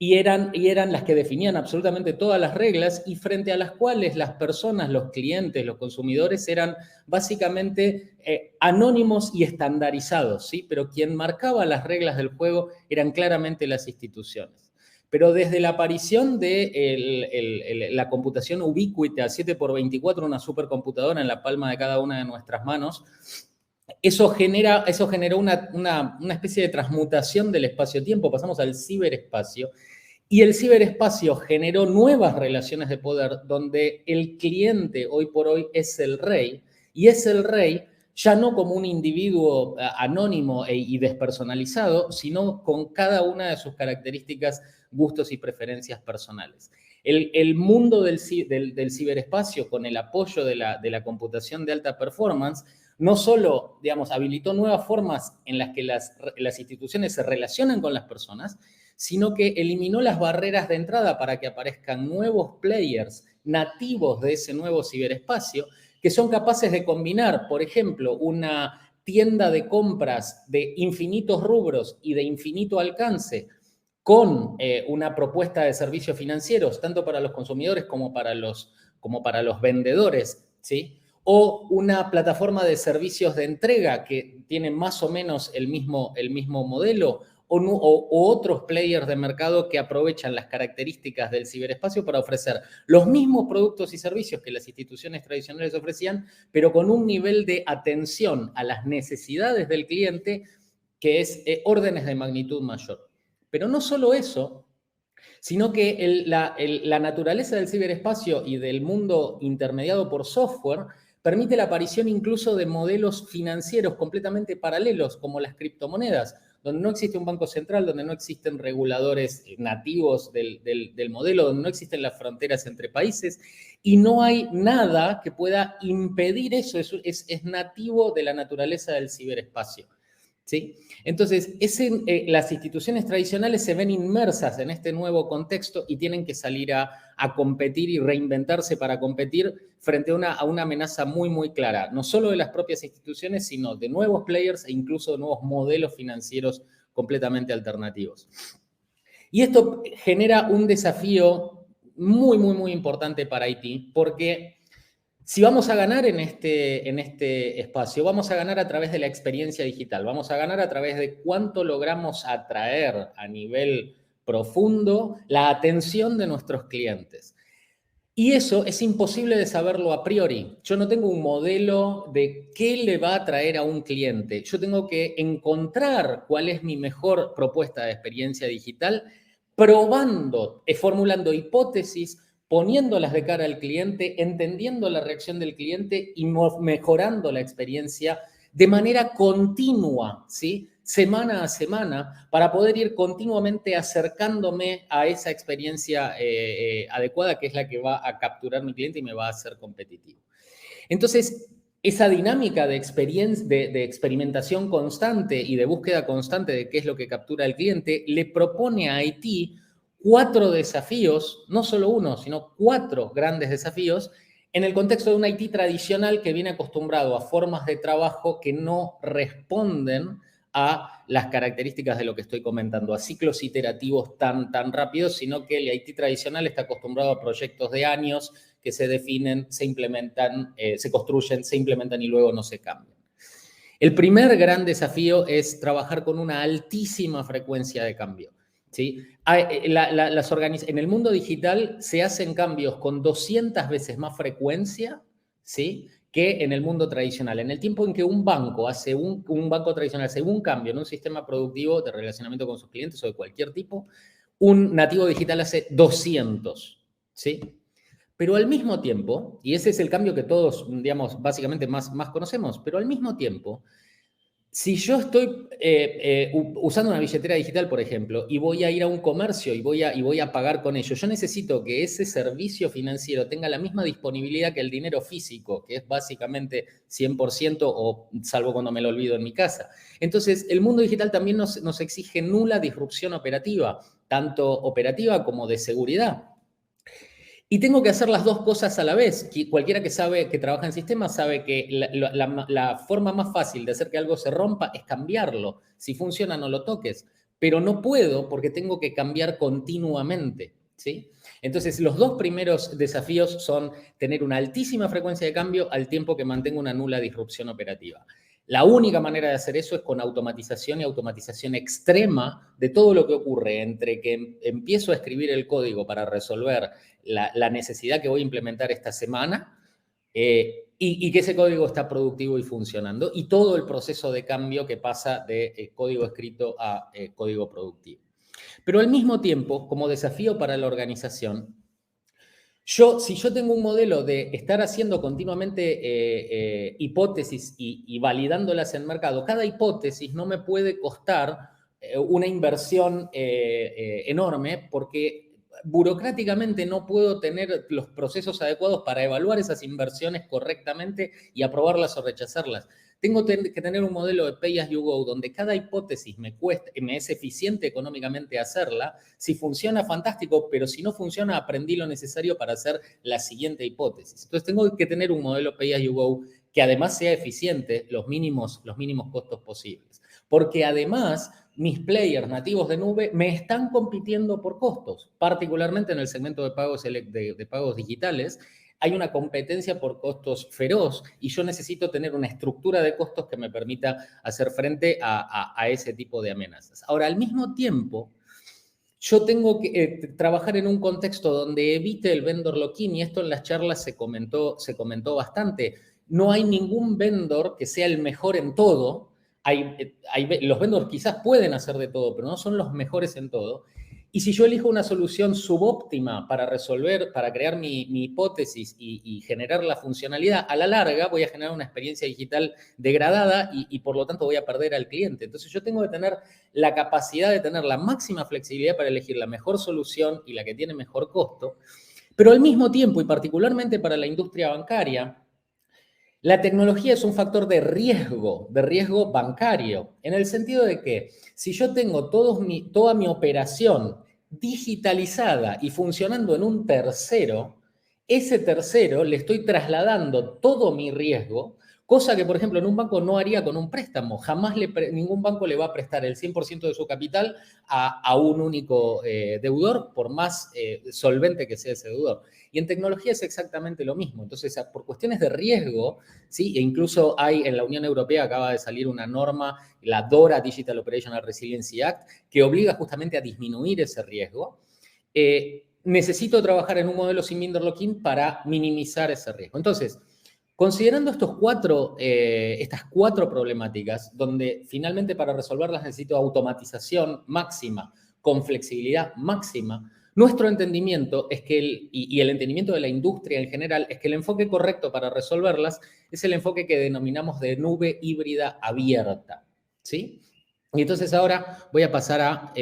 y eran las que definían absolutamente todas las reglas y frente a las cuales las personas, los clientes, los consumidores eran básicamente anónimos y estandarizados, ¿sí? Pero quien marcaba las reglas del juego eran claramente las instituciones. Pero desde la aparición de la computación ubícuita 7x24, una supercomputadora en la palma de cada una de nuestras manos, eso generó una especie de transmutación del espacio-tiempo, pasamos al ciberespacio, y el ciberespacio generó nuevas relaciones de poder donde el cliente hoy por hoy es el rey, y es el rey ya no como un individuo anónimo y despersonalizado, sino con cada una de sus características, gustos y preferencias personales. El mundo del ciberespacio, con el apoyo de la computación de alta performance, no solo, digamos, habilitó nuevas formas en las que las instituciones se relacionan con las personas, sino que eliminó las barreras de entrada para que aparezcan nuevos players nativos de ese nuevo ciberespacio que son capaces de combinar, por ejemplo, una tienda de compras de infinitos rubros y de infinito alcance con una propuesta de servicios financieros, tanto para los consumidores como para los vendedores, ¿sí? O una plataforma de servicios de entrega que tiene más o menos el mismo modelo, o otros players de mercado que aprovechan las características del ciberespacio para ofrecer los mismos productos y servicios que las instituciones tradicionales ofrecían, pero con un nivel de atención a las necesidades del cliente que es órdenes de magnitud mayor. Pero no solo eso, sino que la naturaleza del ciberespacio y del mundo intermediado por software permite la aparición incluso de modelos financieros completamente paralelos, como las criptomonedas, donde no existe un banco central, donde no existen reguladores nativos del modelo, donde no existen las fronteras entre países, y no hay nada que pueda impedir eso, es nativo de la naturaleza del ciberespacio, ¿sí? Entonces, las instituciones tradicionales se ven inmersas en este nuevo contexto y tienen que salir a competir y reinventarse para competir frente a una amenaza muy, muy clara, no solo de las propias instituciones, sino de nuevos players e incluso de nuevos modelos financieros completamente alternativos. Y esto genera un desafío muy, muy, muy importante para IT, porque si vamos a ganar en este espacio, vamos a ganar a través de la experiencia digital, vamos a ganar a través de cuánto logramos atraer a nivel profundo la atención de nuestros clientes. Y eso es imposible de saberlo a priori. Yo no tengo un modelo de qué le va a atraer a un cliente. Yo tengo que encontrar cuál es mi mejor propuesta de experiencia digital, probando, formulando hipótesis, poniéndolas de cara al cliente, entendiendo la reacción del cliente y mejorando la experiencia de manera continua, ¿sí? Semana a semana, para poder ir continuamente acercándome a esa experiencia adecuada, que es la que va a capturar mi cliente y me va a hacer competitivo. Entonces, esa dinámica de experimentación constante y de búsqueda constante de qué es lo que captura el cliente, le propone a IT 4 desafíos, no solo uno, sino 4 grandes desafíos, en el contexto de un IT tradicional que viene acostumbrado a formas de trabajo que no responden a las características de lo que estoy comentando, a ciclos iterativos tan rápidos, sino que el IT tradicional está acostumbrado a proyectos de años que se definen, se implementan, se construyen, se implementan y luego no se cambian. El primer gran desafío es trabajar con una altísima frecuencia de cambio, ¿sí? En el mundo digital se hacen cambios con 200 veces más frecuencia, ¿sí?, que en el mundo tradicional. En el tiempo en que un banco tradicional hace un cambio en un sistema productivo de relacionamiento con sus clientes o de cualquier tipo, un nativo digital hace 200, ¿sí? Pero al mismo tiempo, y ese es el cambio que todos, digamos, básicamente más conocemos, pero al mismo tiempo, si yo estoy usando una billetera digital, por ejemplo, y voy a ir a un comercio y voy a pagar con ello, yo necesito que ese servicio financiero tenga la misma disponibilidad que el dinero físico, que es básicamente 100% o salvo cuando me lo olvido en mi casa. Entonces, el mundo digital también nos exige nula disrupción operativa, tanto operativa como de seguridad. Y tengo que hacer las dos cosas a la vez. Cualquiera que trabaja en sistemas sabe que la forma más fácil de hacer que algo se rompa es cambiarlo. Si funciona, no lo toques. pero no puedo porque tengo que cambiar continuamente, ¿sí? Entonces, los dos primeros desafíos son tener una altísima frecuencia de cambio al tiempo que mantengo una nula disrupción operativa. La única manera de hacer eso es con automatización y automatización extrema de todo lo que ocurre entre que empiezo a escribir el código para resolver la necesidad que voy a implementar esta semana y que ese código está productivo y funcionando, y todo el proceso de cambio que pasa de código escrito a código productivo. Pero al mismo tiempo, como desafío para la organización, si yo tengo un modelo de estar haciendo continuamente hipótesis y validándolas en mercado, cada hipótesis no me puede costar una inversión enorme porque burocráticamente no puedo tener los procesos adecuados para evaluar esas inversiones correctamente y aprobarlas o rechazarlas. Tengo que tener un modelo de pay as you go donde cada hipótesis me es eficiente económicamente hacerla. Si funciona, fantástico, pero si no funciona, aprendí lo necesario para hacer la siguiente hipótesis. Entonces tengo que tener un modelo pay as you go que además sea eficiente los mínimos costos posibles. Porque además mis players nativos de nube me están compitiendo por costos, particularmente en el segmento de pagos digitales. Hay una competencia por costos feroz y yo necesito tener una estructura de costos que me permita hacer frente a ese tipo de amenazas. Ahora, al mismo tiempo, yo tengo que trabajar en un contexto donde evite el vendor lock-in, y esto en las charlas se comentó bastante. No hay ningún vendor que sea el mejor en todo. Los vendors quizás pueden hacer de todo, pero no son los mejores en todo. Y si yo elijo una solución subóptima para resolver, para crear mi hipótesis y generar la funcionalidad, a la larga voy a generar una experiencia digital degradada y por lo tanto voy a perder al cliente. Entonces yo tengo que tener la capacidad de tener la máxima flexibilidad para elegir la mejor solución y la que tiene mejor costo, pero al mismo tiempo, y particularmente para la industria bancaria, la tecnología es un factor de riesgo bancario, en el sentido de que si yo tengo toda mi operación digitalizada y funcionando en un tercero, ese tercero le estoy trasladando todo mi riesgo, cosa que, por ejemplo, en un banco no haría con un préstamo. Jamás ningún banco le va a prestar el 100% de su capital a un único deudor, por más solvente que sea ese deudor. Y en tecnología es exactamente lo mismo. Entonces, por cuestiones de riesgo, ¿sí? E incluso hay en la Unión Europea, acaba de salir una norma, la DORA, Digital Operational Resiliency Act, que obliga justamente a disminuir ese riesgo. Necesito trabajar en un modelo sin vendor lock-in para minimizar ese riesgo. Entonces, considerando estas cuatro problemáticas, donde finalmente para resolverlas necesito automatización máxima, con flexibilidad máxima, nuestro entendimiento es que y el entendimiento de la industria en general es que el enfoque correcto para resolverlas es el enfoque que denominamos de nube híbrida abierta, ¿sí? Y entonces ahora voy a pasar a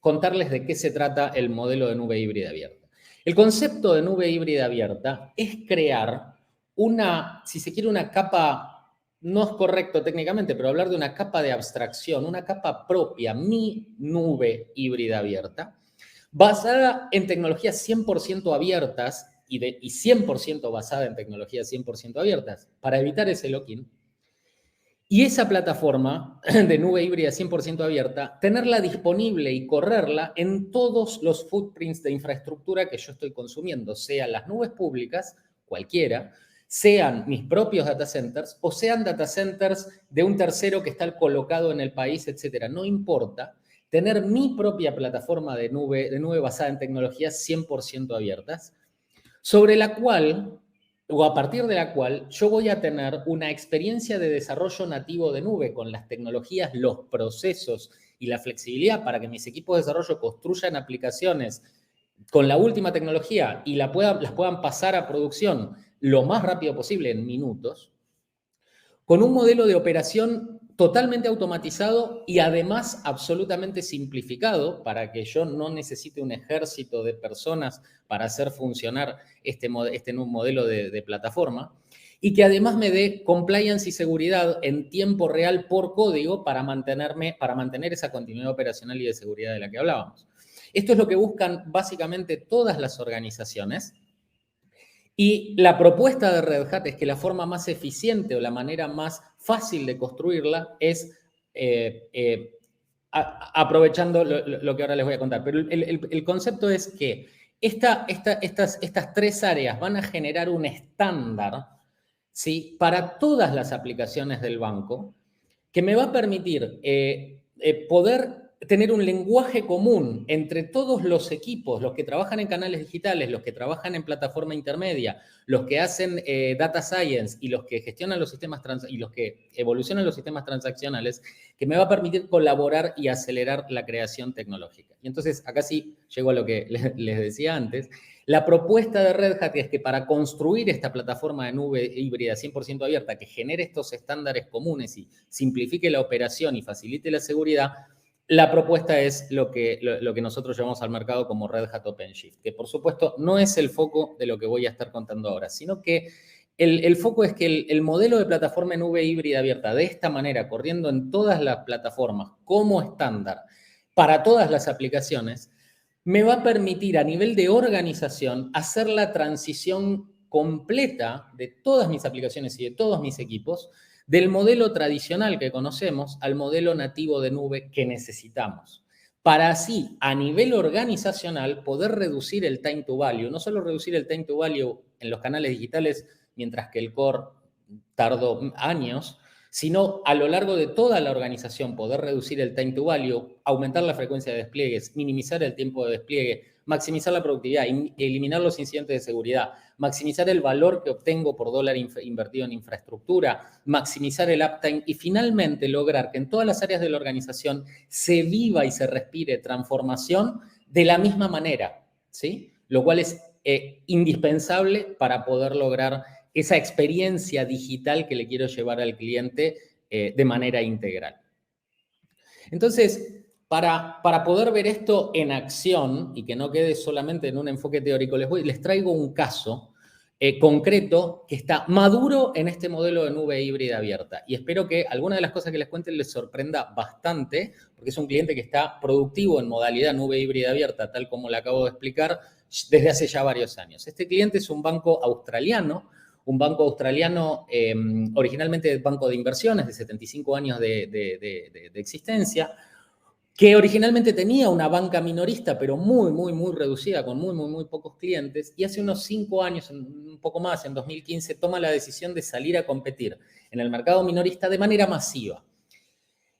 contarles de qué se trata el modelo de nube híbrida abierta. El concepto de nube híbrida abierta es crear si se quiere, una capa, no es correcto técnicamente, pero hablar de una capa de abstracción, una capa propia, mi nube híbrida abierta, basada en tecnologías 100% abiertas y 100% basada en tecnologías 100% abiertas, para evitar ese lock-in. Y esa plataforma de nube híbrida 100% abierta, tenerla disponible y correrla en todos los footprints de infraestructura que yo estoy consumiendo, sean las nubes públicas, cualquiera, sean mis propios data centers o sean data centers de un tercero que está colocado en el país, etcétera. No importa. Tener mi propia plataforma de nube basada en tecnologías 100% abiertas, sobre la cual, o a partir de la cual, yo voy a tener una experiencia de desarrollo nativo de nube con las tecnologías, los procesos y la flexibilidad para que mis equipos de desarrollo construyan aplicaciones con la última tecnología y las puedan pasar a producción lo más rápido posible, en minutos, con un modelo de operación totalmente automatizado y además absolutamente simplificado para que yo no necesite un ejército de personas para hacer funcionar este nuevo modelo de plataforma, y que además me dé compliance y seguridad en tiempo real por código para mantener esa continuidad operacional y de seguridad de la que hablábamos. Esto es lo que buscan básicamente todas las organizaciones. Y la propuesta de Red Hat es que la forma más eficiente o la manera más fácil de construirla es aprovechando lo que ahora les voy a contar. Pero el concepto es que estas tres áreas van a generar un estándar, ¿sí?, para todas las aplicaciones del banco, que me va a permitir poder tener un lenguaje común entre todos los equipos, los que trabajan en canales digitales, los que trabajan en plataforma intermedia, los que hacen data science y los que gestionan los sistemas y los que evolucionan los sistemas transaccionales, que me va a permitir colaborar y acelerar la creación tecnológica. Y entonces, acá sí llego a lo que les decía antes. La propuesta de Red Hat es que para construir esta plataforma de nube híbrida 100% abierta que genere estos estándares comunes y simplifique la operación y facilite la seguridad, la propuesta es lo que nosotros llevamos al mercado como Red Hat OpenShift, que por supuesto no es el foco de lo que voy a estar contando ahora, sino que el foco es que el modelo de plataforma en nube híbrida abierta de esta manera, corriendo en todas las plataformas como estándar para todas las aplicaciones, me va a permitir a nivel de organización hacer la transición completa de todas mis aplicaciones y de todos mis equipos del modelo tradicional que conocemos al modelo nativo de nube que necesitamos. Para así, a nivel organizacional, poder reducir el time to value. No solo reducir el time to value en los canales digitales, mientras que el core tardó años, sino a lo largo de toda la organización poder reducir el time to value, aumentar la frecuencia de despliegues, minimizar el tiempo de despliegue, maximizar la productividad, eliminar los incidentes de seguridad, maximizar el valor que obtengo por dólar invertido en infraestructura, maximizar el uptime y finalmente lograr que en todas las áreas de la organización se viva y se respire transformación de la misma manera, ¿sí? Lo cual es indispensable para poder lograr esa experiencia digital que le quiero llevar al cliente de manera integral. Entonces, para poder ver esto en acción y que no quede solamente en un enfoque teórico, les traigo un caso concreto que está maduro en este modelo de nube híbrida abierta. Y espero que alguna de las cosas que les cuente les sorprenda bastante, porque es un cliente que está productivo en modalidad nube híbrida abierta, tal como le acabo de explicar, desde hace ya varios años. Este cliente es un banco australiano, originalmente banco de inversiones de 75 años de existencia, que originalmente tenía una banca minorista, pero muy reducida, con muy pocos clientes, y hace unos 5 años, un poco más, en 2015, toma la decisión de salir a competir en el mercado minorista de manera masiva.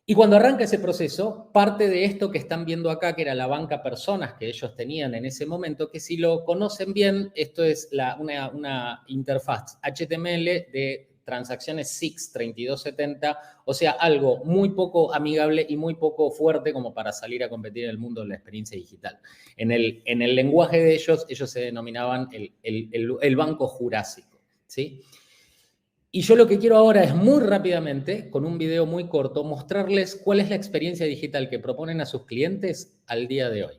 Y cuando arranca ese proceso, parte de esto que están viendo acá, que era la banca personas que ellos tenían en ese momento, que si lo conocen bien, esto es una interfaz HTML de transacciones SIX 3270, o sea, algo muy poco amigable y muy poco fuerte como para salir a competir en el mundo de la experiencia digital. En el lenguaje de ellos se denominaban el banco jurásico, ¿sí? Y yo lo que quiero ahora es muy rápidamente, con un video muy corto, mostrarles cuál es la experiencia digital que proponen a sus clientes al día de hoy.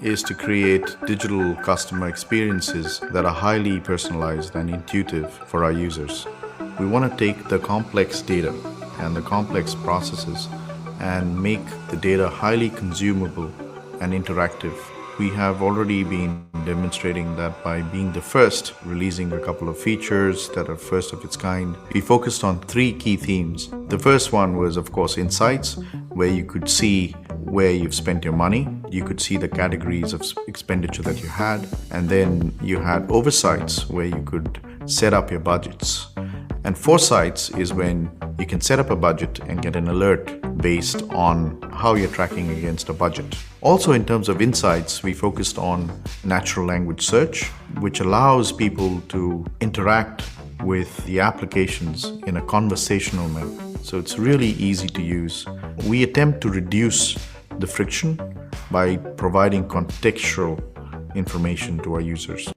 Is to create digital customer experiences that are highly personalized and intuitive for our users. We want to take the complex data and the complex processes and make the data highly consumable and interactive. We have already been demonstrating that by being the first, releasing a couple of features that are first of its kind. We focused on 3 key themes. The first one was, of course, insights, where you could see where you've spent your money. You could see the categories of expenditure that you had. And then you had oversights, where you could set up your budgets. And foresights is when you can set up a budget and get an alert based on how you're tracking against a budget. Also, in terms of insights, we focused on natural language search, which allows people to interact with the applications in a conversational manner. So it's really easy to use. We attempt to reduce the friction by providing contextual information to our users.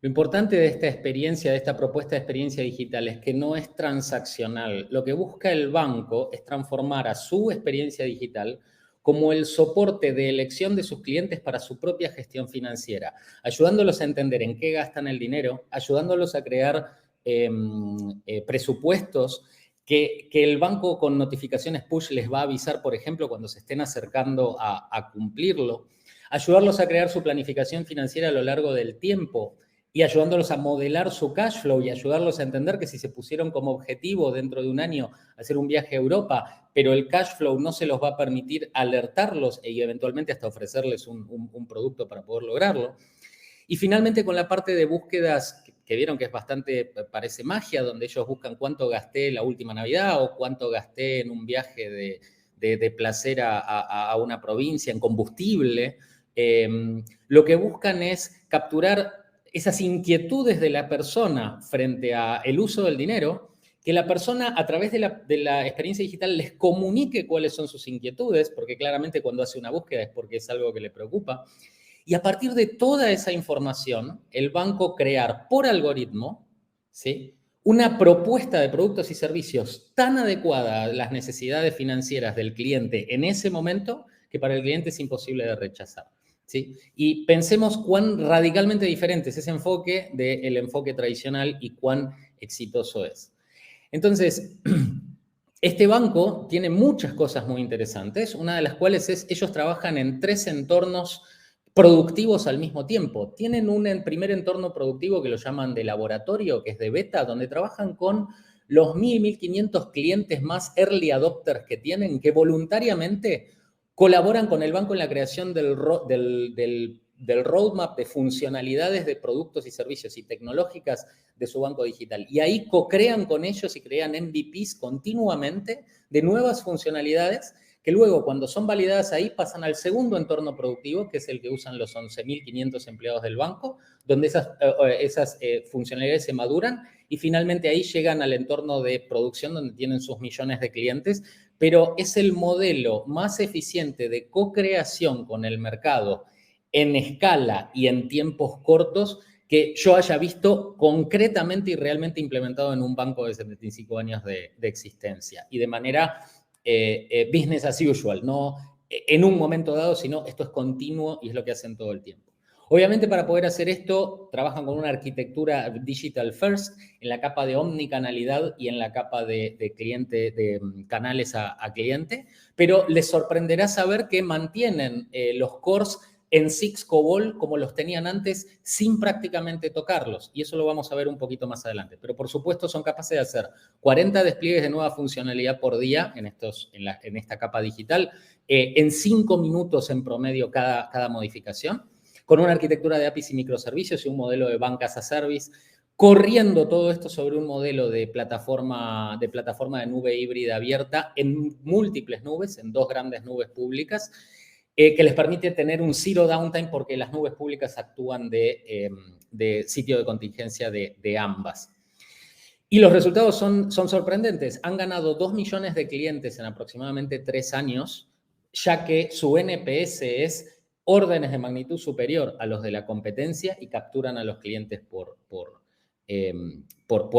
Lo importante de esta experiencia, de esta propuesta de experiencia digital, es que no es transaccional. Lo que busca el banco es transformar a su experiencia digital como el soporte de elección de sus clientes para su propia gestión financiera, ayudándolos a entender en qué gastan el dinero, ayudándolos a crear presupuestos que el banco con notificaciones push les va a avisar, por ejemplo, cuando se estén acercando a cumplirlo, ayudarlos a crear su planificación financiera a lo largo del tiempo, y ayudándolos a modelar su cash flow y ayudarlos a entender que si se pusieron como objetivo dentro de un año hacer un viaje a Europa, pero el cash flow no se los va a permitir alertarlos y eventualmente hasta ofrecerles un producto para poder lograrlo. Y finalmente con la parte de búsquedas, que vieron que es bastante, parece magia, donde ellos buscan cuánto gasté la última Navidad o cuánto gasté en un viaje de placer a una provincia en combustible. Lo que buscan es capturar esas inquietudes de la persona frente al uso del dinero, que la persona a través de la experiencia digital les comunique cuáles son sus inquietudes, porque claramente cuando hace una búsqueda es porque es algo que le preocupa. Y a partir de toda esa información, el banco crear por algoritmo, ¿sí?, una propuesta de productos y servicios tan adecuada a las necesidades financieras del cliente en ese momento que para el cliente es imposible de rechazar, ¿sí? Y pensemos cuán radicalmente diferente es ese enfoque del enfoque tradicional y cuán exitoso es. Entonces, este banco tiene muchas cosas muy interesantes, una de las cuales es ellos trabajan en 3 entornos productivos al mismo tiempo. Tienen un primer entorno productivo que lo llaman de laboratorio, que es de beta, donde trabajan con los 1.500 clientes más early adopters que tienen, que voluntariamente colaboran con el banco en la creación del roadmap de funcionalidades de productos y servicios y tecnológicas de su banco digital. Y ahí co-crean con ellos y crean MVPs continuamente de nuevas funcionalidades que luego, cuando son validadas ahí, pasan al segundo entorno productivo, que es el que usan los 11.500 empleados del banco, donde esas funcionalidades se maduran y finalmente ahí llegan al entorno de producción donde tienen sus millones de clientes, pero es el modelo más eficiente de co-creación con el mercado en escala y en tiempos cortos que yo haya visto concretamente y realmente implementado en un banco de 75 años de existencia y de manera business as usual, no en un momento dado, sino esto es continuo y es lo que hacen todo el tiempo. Obviamente, para poder hacer esto, trabajan con una arquitectura digital first en la capa de omnicanalidad y en la capa de cliente, de canales a cliente, pero les sorprenderá saber que mantienen los cores en 6 COBOL como los tenían antes sin prácticamente tocarlos. Y eso lo vamos a ver un poquito más adelante. Pero por supuesto son capaces de hacer 40 despliegues de nueva funcionalidad por día en esta capa digital, en 5 minutos en promedio cada modificación, con una arquitectura de APIs y microservicios y un modelo de Bank as a Service, corriendo todo esto sobre un modelo de plataforma de nube híbrida abierta en múltiples nubes, en 2 grandes nubes públicas, que les permite tener un zero downtime porque las nubes públicas actúan de sitio de contingencia de ambas. Y los resultados son sorprendentes. Han ganado 2 millones de clientes en aproximadamente 3 años, ya que su NPS es órdenes de magnitud superior a los de la competencia y capturan a los clientes por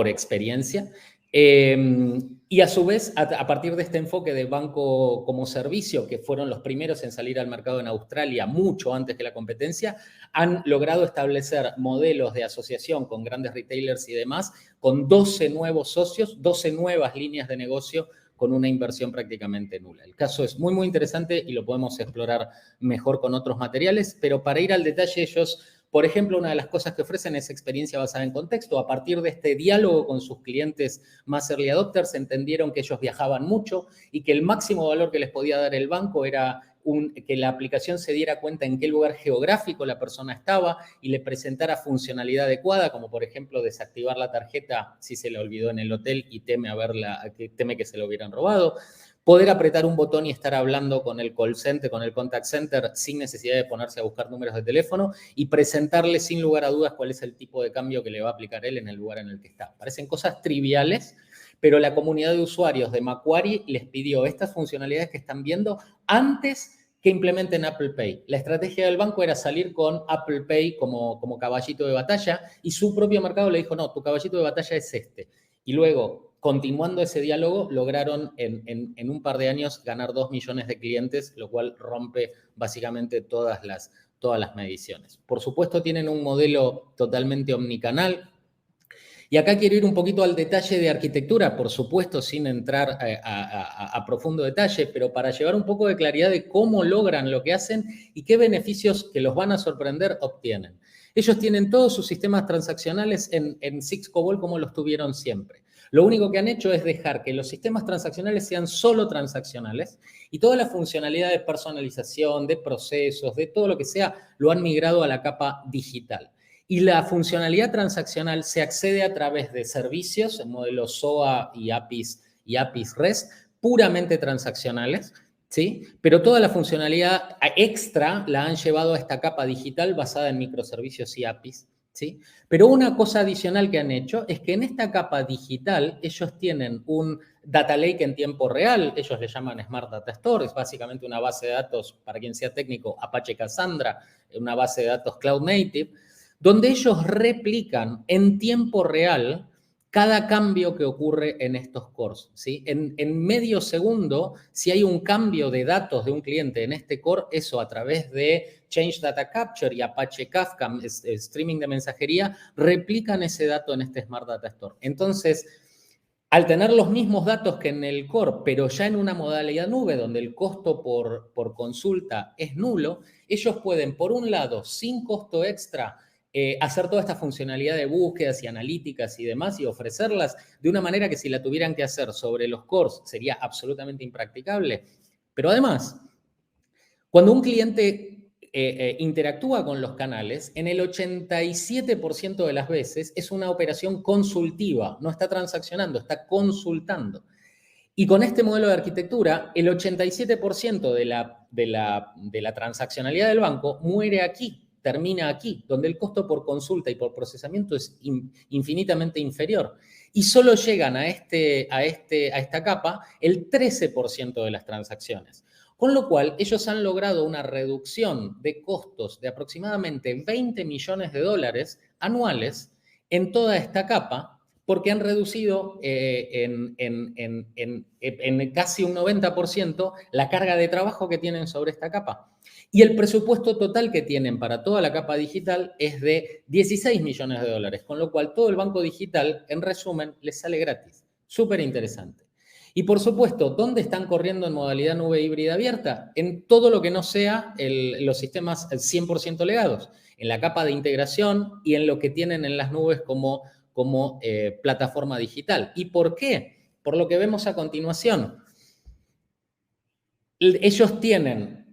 experiencia. Y a su vez, a partir de este enfoque de banco como servicio, que fueron los primeros en salir al mercado en Australia mucho antes que la competencia, han logrado establecer modelos de asociación con grandes retailers y demás, con 12 nuevos socios, 12 nuevas líneas de negocio con una inversión prácticamente nula. El caso es muy, muy interesante y lo podemos explorar mejor con otros materiales, pero para ir al detalle, ellos, por ejemplo, una de las cosas que ofrecen es experiencia basada en contexto. A partir de este diálogo con sus clientes más early adopters, entendieron que ellos viajaban mucho y que el máximo valor que les podía dar el banco era que la aplicación se diera cuenta en qué lugar geográfico la persona estaba y le presentara funcionalidad adecuada, como por ejemplo desactivar la tarjeta si se la olvidó en el hotel y teme que se lo hubieran robado. Poder apretar un botón y estar hablando con el call center, con el contact center, sin necesidad de ponerse a buscar números de teléfono y presentarle sin lugar a dudas cuál es el tipo de cambio que le va a aplicar él en el lugar en el que está. Parecen cosas triviales, pero la comunidad de usuarios de Macquarie les pidió estas funcionalidades que están viendo antes que implementen Apple Pay. La estrategia del banco era salir con Apple Pay como caballito de batalla y su propio mercado le dijo, no, tu caballito de batalla es este. Y luego, continuando ese diálogo, lograron en un par de años ganar 2 millones de clientes, lo cual rompe básicamente todas las mediciones. Por supuesto, tienen un modelo totalmente omnicanal. Y acá quiero ir un poquito al detalle de arquitectura, por supuesto, sin entrar a profundo detalle, pero para llevar un poco de claridad de cómo logran lo que hacen y qué beneficios que los van a sorprender obtienen. Ellos tienen todos sus sistemas transaccionales en SIX COBOL como los tuvieron siempre. Lo único que han hecho es dejar que los sistemas transaccionales sean solo transaccionales y toda la funcionalidad de personalización, de procesos, de todo lo que sea, lo han migrado a la capa digital. Y la funcionalidad transaccional se accede a través de servicios en modelos SOA y APIs REST, puramente transaccionales, ¿sí? Pero toda la funcionalidad extra la han llevado a esta capa digital basada en microservicios y APIs, ¿sí? Pero una cosa adicional que han hecho es que en esta capa digital ellos tienen un data lake en tiempo real, ellos le llaman Smart Data Store, es básicamente una base de datos, para quien sea técnico, Apache Cassandra, una base de datos Cloud Native, donde ellos replican en tiempo real cada cambio que ocurre en estos cores, ¿sí? En medio segundo, si hay un cambio de datos de un cliente en este core, eso a través de Change Data Capture y Apache Kafka, streaming de mensajería, replican ese dato en este Smart Data Store. Entonces, al tener los mismos datos que en el core, pero ya en una modalidad nube, donde el costo por consulta es nulo, ellos pueden, por un lado, sin costo extra, hacer toda esta funcionalidad de búsquedas y analíticas y demás y ofrecerlas de una manera que si la tuvieran que hacer sobre los cores sería absolutamente impracticable. Pero además, cuando un cliente interactúa con los canales, en el 87% de las veces es una operación consultiva, no está transaccionando, está consultando. Y con este modelo de arquitectura, el 87% de la transaccionalidad del banco muere aquí, termina aquí, donde el costo por consulta y por procesamiento es infinitamente inferior. Y solo llegan a esta capa el 13% de las transacciones. Con lo cual, ellos han logrado una reducción de costos de aproximadamente $20 millones anuales en toda esta capa, porque han reducido en casi un 90% la carga de trabajo que tienen sobre esta capa. Y el presupuesto total que tienen para toda la capa digital es de $16 millones, con lo cual todo el banco digital, en resumen, les sale gratis. Súper interesante. Y por supuesto, ¿dónde están corriendo en modalidad nube híbrida abierta? En todo lo que no sea los sistemas 100% legados, en la capa de integración y en lo que tienen en las nubes como plataforma digital. ¿Y por qué? Por lo que vemos a continuación. Ellos tienen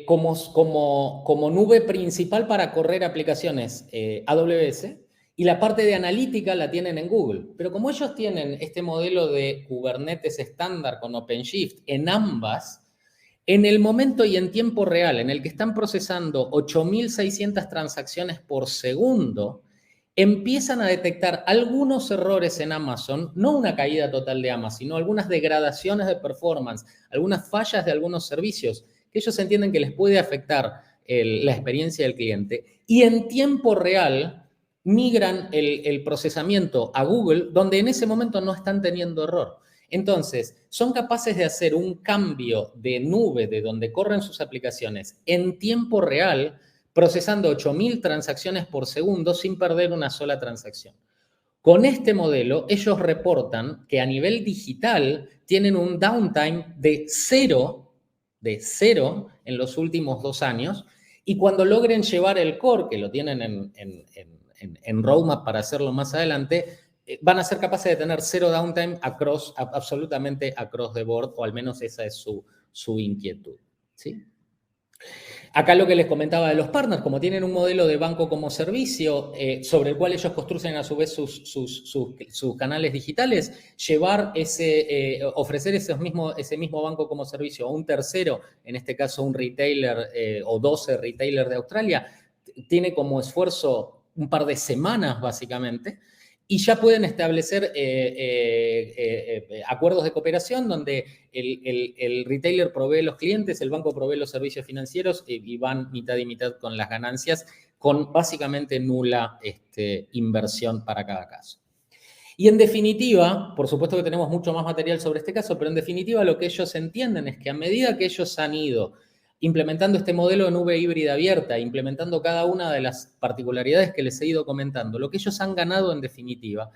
como nube principal para correr aplicaciones AWS y la parte de analítica la tienen en Google. Pero como ellos tienen este modelo de Kubernetes estándar con OpenShift en ambas, en el momento y en tiempo real en el que están procesando 8.600 transacciones por segundo, empiezan a detectar algunos errores en Amazon, no una caída total de Amazon, sino algunas degradaciones de performance, algunas fallas de algunos servicios que ellos entienden que les puede afectar la experiencia del cliente. Y en tiempo real migran el procesamiento a Google, donde en ese momento no están teniendo error. Entonces, son capaces de hacer un cambio de nube de donde corren sus aplicaciones en tiempo real, procesando 8.000 transacciones por segundo sin perder una sola transacción. Con este modelo, ellos reportan que a nivel digital tienen un downtime de cero en los últimos 2 años, y cuando logren llevar el core, que lo tienen en roadmap para hacerlo más adelante, van a ser capaces de tener cero downtime absolutamente across the board, o al menos esa es su inquietud, ¿sí? Acá lo que les comentaba de los partners, como tienen un modelo de banco como servicio sobre el cual ellos construyen a su vez sus canales digitales, ofrecer ese mismo banco como servicio a un tercero, en este caso un retailer o 12 retailers de Australia, tiene como esfuerzo un par de semanas básicamente, y ya pueden establecer acuerdos de cooperación donde el retailer provee los clientes, el banco provee los servicios financieros y van mitad y mitad con las ganancias, con básicamente nula inversión para cada caso. Y en definitiva, por supuesto que tenemos mucho más material sobre este caso, pero en definitiva lo que ellos entienden es que a medida que ellos han ido implementando este modelo de nube híbrida abierta, implementando cada una de las particularidades que les he ido comentando, lo que ellos han ganado en definitiva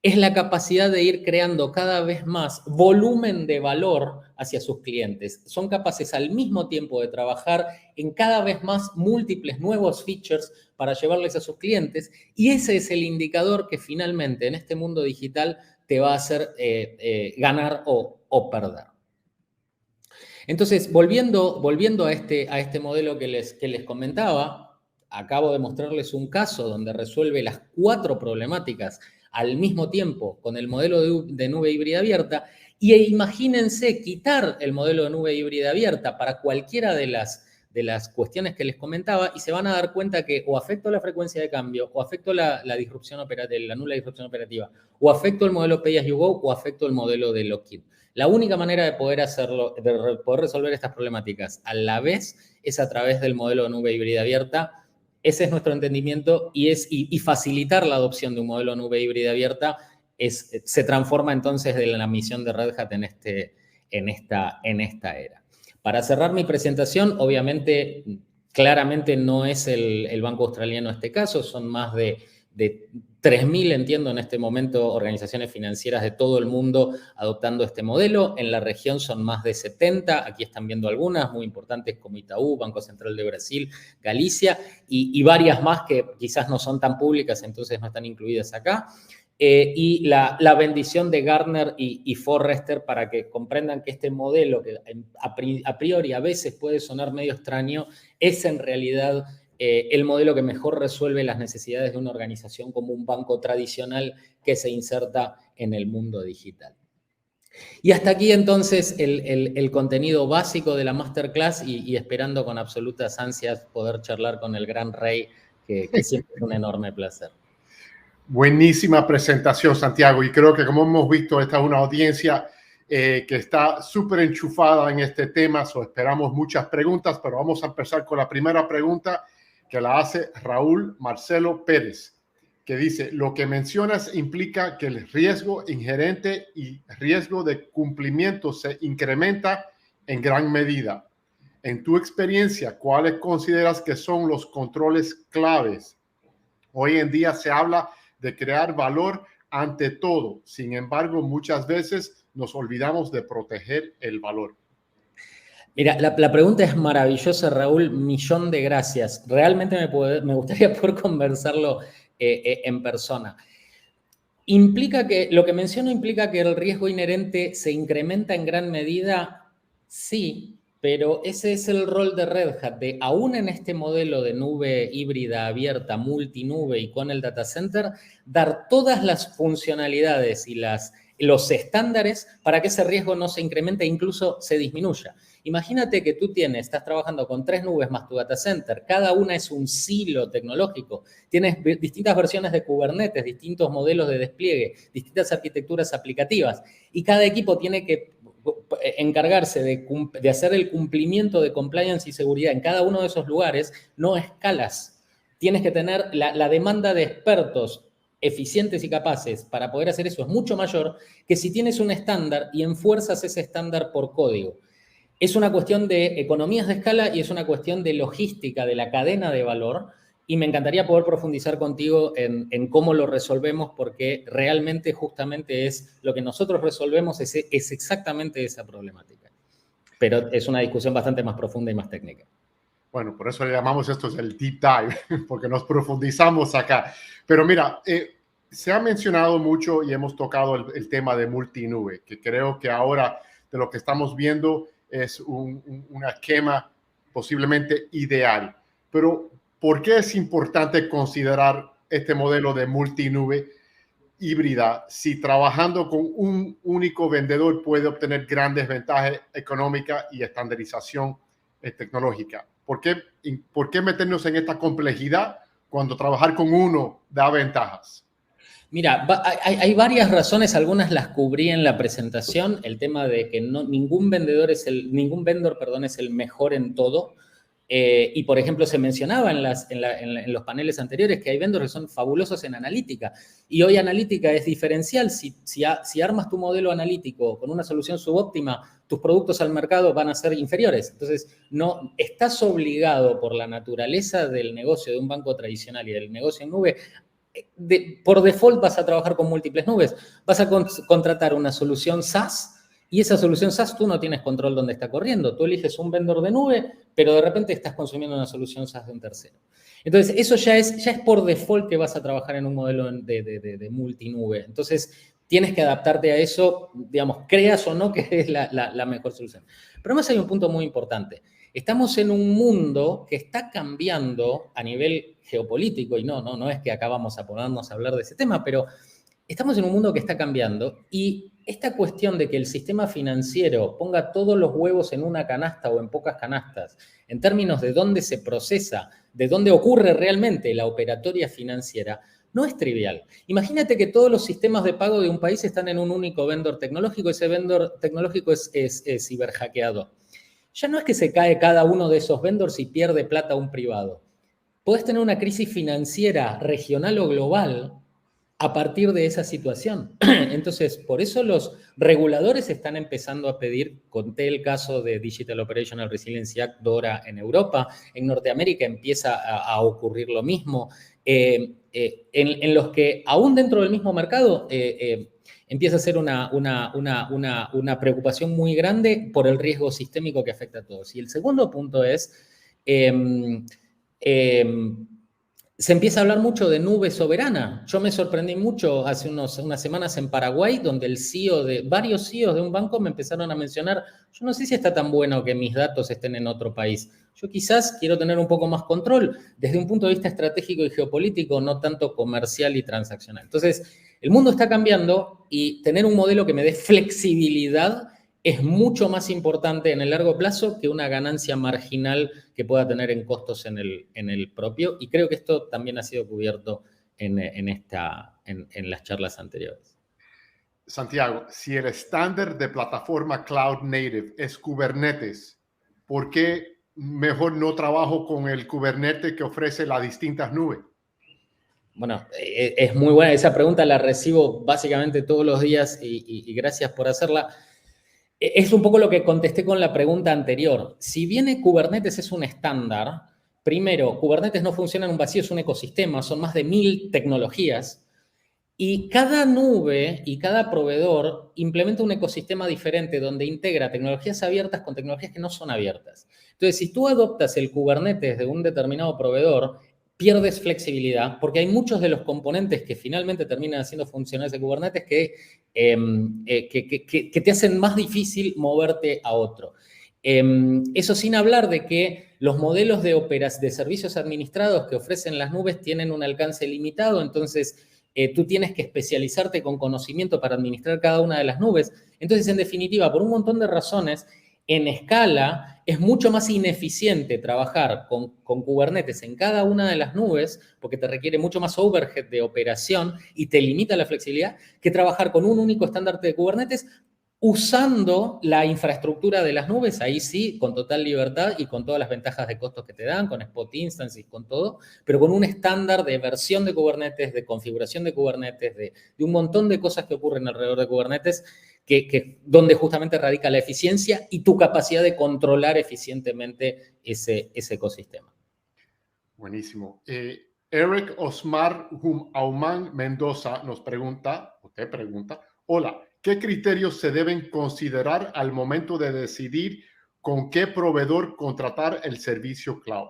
es la capacidad de ir creando cada vez más volumen de valor hacia sus clientes. Son capaces al mismo tiempo de trabajar en cada vez más múltiples nuevos features para llevarles a sus clientes, y ese es el indicador que finalmente en este mundo digital te va a hacer ganar o perder. Entonces, volviendo a este modelo que les comentaba, acabo de mostrarles un caso donde resuelve las 4 problemáticas al mismo tiempo con el modelo de nube híbrida abierta, y imagínense quitar el modelo de nube híbrida abierta para cualquiera de las cuestiones que les comentaba, y se van a dar cuenta que o afecto la frecuencia de cambio, o afecto la disrupción operativa, la nula disrupción operativa, o afecto el modelo Pay as you go, o afecto el modelo de lock-in. La única manera de poder hacerlo, de poder resolver estas problemáticas a la vez, es a través del modelo de nube híbrida abierta. Ese es nuestro entendimiento, y facilitar la adopción de un modelo de nube híbrida abierta se transforma entonces de la misión de Red Hat en esta era. Para cerrar mi presentación, obviamente, claramente no es el Banco Australiano este caso, son más de 3.000, entiendo, en este momento, organizaciones financieras de todo el mundo adoptando este modelo. En la región son más de 70, aquí están viendo algunas muy importantes como Itaú, Banco Central de Brasil, Galicia, y varias más que quizás no son tan públicas, entonces no están incluidas acá. Y la bendición de Gartner y Forrester para que comprendan que este modelo, que a priori a veces puede sonar medio extraño, es en realidad el modelo que mejor resuelve las necesidades de una organización como un banco tradicional que se inserta en el mundo digital. Y hasta aquí entonces el contenido básico de la masterclass, y esperando con absolutas ansias poder charlar con el gran Rey, que siempre es un enorme placer. Buenísima presentación, Santiago, y creo que, como hemos visto, esta es una audiencia que está súper enchufada en este tema, esperamos muchas preguntas, pero vamos a empezar con la primera pregunta, que la hace Raúl Marcelo Pérez, que dice: lo que mencionas implica que el riesgo inherente y riesgo de cumplimiento se incrementa en gran medida. En tu experiencia, ¿cuáles consideras que son los controles claves? Hoy en día se habla de crear valor ante todo. Sin embargo, muchas veces nos olvidamos de proteger el valor. Mira, la pregunta es maravillosa, Raúl. Millón de gracias. Realmente me gustaría poder conversarlo en persona. Lo que menciono implica que el riesgo inherente se incrementa en gran medida, sí, pero ese es el rol de Red Hat, aún en este modelo de nube híbrida abierta, multinube y con el data center, dar todas las funcionalidades y los estándares para que ese riesgo no se incremente e incluso se disminuya. Imagínate que tú estás trabajando con 3 nubes más tu data center, cada una es un silo tecnológico, tienes distintas versiones de Kubernetes, distintos modelos de despliegue, distintas arquitecturas aplicativas, y cada equipo tiene que encargarse de hacer el cumplimiento de compliance y seguridad en cada uno de esos lugares. No escalas. Tienes que tener la demanda de expertos eficientes y capaces para poder hacer eso es mucho mayor que si tienes un estándar y enfuerzas ese estándar por código. Es una cuestión de economías de escala y es una cuestión de logística de la cadena de valor, y me encantaría poder profundizar contigo en cómo lo resolvemos, porque realmente justamente es lo que nosotros resolvemos, es exactamente esa problemática. Pero es una discusión bastante más profunda y más técnica. Bueno, por eso le llamamos esto el deep dive, porque nos profundizamos acá. Pero mira, se ha mencionado mucho y hemos tocado el tema de multinube, que creo que ahora de lo que estamos viendo es un esquema posiblemente ideal. Pero ¿por qué es importante considerar este modelo de multinube híbrida si trabajando con un único vendedor puede obtener grandes ventajas económicas y estandarización tecnológica? ¿Por qué meternos en esta complejidad cuando trabajar con uno da ventajas? Mira, hay varias razones, algunas las cubrí en la presentación, el tema de que ningún vendor es el mejor en todo. Y, por ejemplo, se mencionaba en los paneles anteriores que hay vendors que son fabulosos en analítica. Y hoy analítica es diferencial. Si armas tu modelo analítico con una solución subóptima, tus productos al mercado van a ser inferiores. Entonces, no estás obligado por la naturaleza del negocio de un banco tradicional y del negocio en nube. Por default vas a trabajar con múltiples nubes. Vas a contratar una solución SaaS Y esa solución SaaS tú no tienes control dónde está corriendo. Tú eliges un vendor de nube, pero de repente estás consumiendo una solución SaaS de un tercero. Entonces, eso ya es por default que vas a trabajar en un modelo de multinube. Entonces, tienes que adaptarte a eso, digamos, creas o no que es la mejor solución. Pero además hay un punto muy importante. Estamos en un mundo que está cambiando a nivel geopolítico, y no es que acá vamos a ponernos a hablar de ese tema, pero estamos en un mundo que está cambiando y esta cuestión de que el sistema financiero ponga todos los huevos en una canasta o en pocas canastas, en términos de dónde se procesa, de dónde ocurre realmente la operatoria financiera, no es trivial. Imagínate que todos los sistemas de pago de un país están en un único vendor tecnológico, ese vendor tecnológico es ciberhackeado. Ya no es que se cae cada uno de esos vendors y pierde plata un privado. Podés tener una crisis financiera regional o global a partir de esa situación. Entonces, por eso los reguladores están empezando a pedir, conté el caso de Digital Operational Resilience Act, DORA, en Europa, en Norteamérica empieza a ocurrir lo mismo, en los que aún dentro del mismo mercado empieza a ser una preocupación muy grande por el riesgo sistémico que afecta a todos. Y el segundo punto es... se empieza a hablar mucho de nube soberana. Yo me sorprendí mucho hace unas semanas en Paraguay, donde varios CEOs de un banco me empezaron a mencionar, yo no sé si está tan bueno que mis datos estén en otro país. Yo quizás quiero tener un poco más control desde un punto de vista estratégico y geopolítico, no tanto comercial y transaccional. Entonces, el mundo está cambiando y tener un modelo que me dé flexibilidad es mucho más importante en el largo plazo que una ganancia marginal que pueda tener en costos en el propio. Y creo que esto también ha sido cubierto en las charlas anteriores. Santiago, si el estándar de plataforma Cloud Native es Kubernetes, ¿por qué mejor no trabajo con el Kubernetes que ofrece las distintas nubes? Bueno, es muy buena. Esa pregunta la recibo básicamente todos los días y gracias por hacerla. Es un poco lo que contesté con la pregunta anterior. Si bien Kubernetes es un estándar, primero, Kubernetes no funciona en un vacío, es un ecosistema, son más de 1000 tecnologías y cada nube y cada proveedor implementa un ecosistema diferente donde integra tecnologías abiertas con tecnologías que no son abiertas. Entonces, si tú adoptas el Kubernetes de un determinado proveedor, pierdes flexibilidad porque hay muchos de los componentes que finalmente terminan haciendo funcionar ese Kubernetes que te hacen más difícil moverte a otro. Eso sin hablar de que los modelos de servicios administrados que ofrecen las nubes tienen un alcance limitado, entonces tú tienes que especializarte con conocimiento para administrar cada una de las nubes. Entonces, en definitiva, por un montón de razones, en escala es mucho más ineficiente trabajar con Kubernetes en cada una de las nubes porque te requiere mucho más overhead de operación y te limita la flexibilidad que trabajar con un único estándar de Kubernetes usando la infraestructura de las nubes, ahí sí, con total libertad y con todas las ventajas de costos que te dan, con Spot Instances, con todo, pero con un estándar de versión de Kubernetes, de configuración de Kubernetes, de un montón de cosas que ocurren alrededor de Kubernetes, donde justamente radica la eficiencia y tu capacidad de controlar eficientemente ese ecosistema. Buenísimo. Eric Osmar Auman Mendoza te pregunta, hola, ¿qué criterios se deben considerar al momento de decidir con qué proveedor contratar el servicio cloud?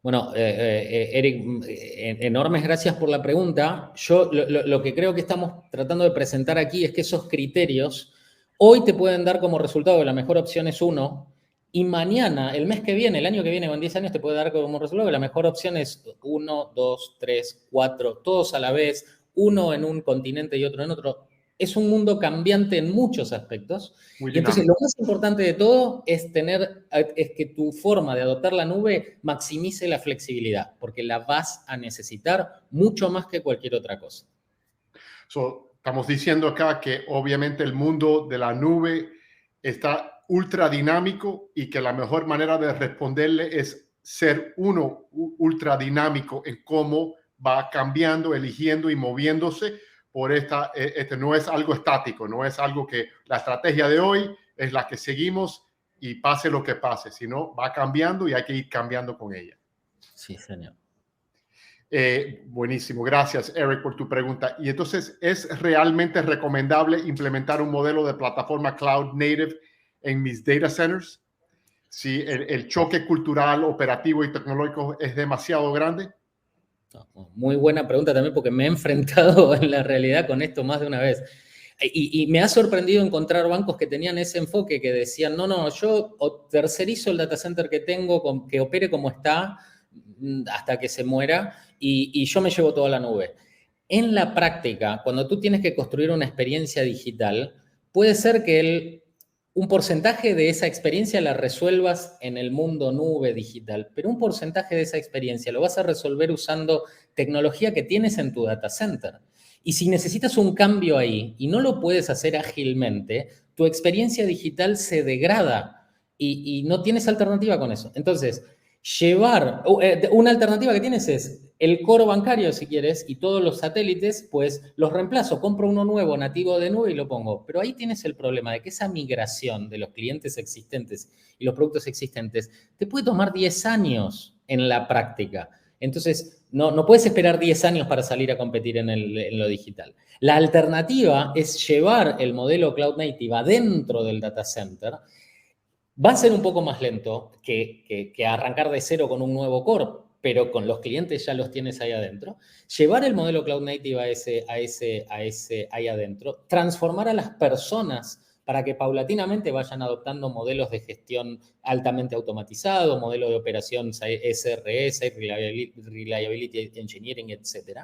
Bueno, Eric, enormes gracias por la pregunta. Yo lo que creo que estamos tratando de presentar aquí es que esos criterios hoy te pueden dar como resultado que la mejor opción es uno y mañana, el mes que viene, el año que viene o en 10 años te puede dar como resultado que la mejor opción es 1, 2, 3, 4, todos a la vez, uno en un continente y otro en otro. Es un mundo cambiante en muchos aspectos. Y entonces lo más importante de todo es que tu forma de adoptar la nube maximice la flexibilidad, porque la vas a necesitar mucho más que cualquier otra cosa. Estamos diciendo acá que obviamente el mundo de la nube está ultra dinámico y que la mejor manera de responderle es ser uno ultra dinámico en cómo va cambiando, eligiendo y moviéndose. Por no es algo estático, no es algo que la estrategia de hoy es la que seguimos y pase lo que pase, sino va cambiando y hay que ir cambiando con ella. Sí, señor. Buenísimo, gracias Eric por tu pregunta. Y entonces, ¿es realmente recomendable implementar un modelo de plataforma cloud native en mis data centers? Si el choque cultural, operativo y tecnológico es demasiado grande. Muy buena pregunta también, porque me he enfrentado en la realidad con esto más de una vez. Y me ha sorprendido encontrar bancos que tenían ese enfoque, que decían, no, yo tercerizo el data center que tengo, que opere como está hasta que se muera, y yo me llevo toda la nube. En la práctica, cuando tú tienes que construir una experiencia digital, puede ser que un porcentaje de esa experiencia la resuelvas en el mundo nube digital, pero un porcentaje de esa experiencia lo vas a resolver usando tecnología que tienes en tu data center. Y si necesitas un cambio ahí y no lo puedes hacer ágilmente, tu experiencia digital se degrada y no tienes alternativa con eso. Entonces, una alternativa que tienes es el core bancario, si quieres, y todos los satélites, pues los reemplazo, compro uno nuevo nativo de nube y lo pongo. Pero ahí tienes el problema de que esa migración de los clientes existentes y los productos existentes te puede tomar 10 años en la práctica. Entonces, no puedes esperar 10 años para salir a competir en lo digital. La alternativa es llevar el modelo Cloud Native adentro del data center. Va a ser un poco más lento que arrancar de cero con un nuevo core, pero con los clientes ya los tienes ahí adentro. Llevar el modelo Cloud Native ahí adentro, transformar a las personas para que paulatinamente vayan adoptando modelos de gestión altamente automatizados, modelos de operación SRS, Reliability Engineering, etc.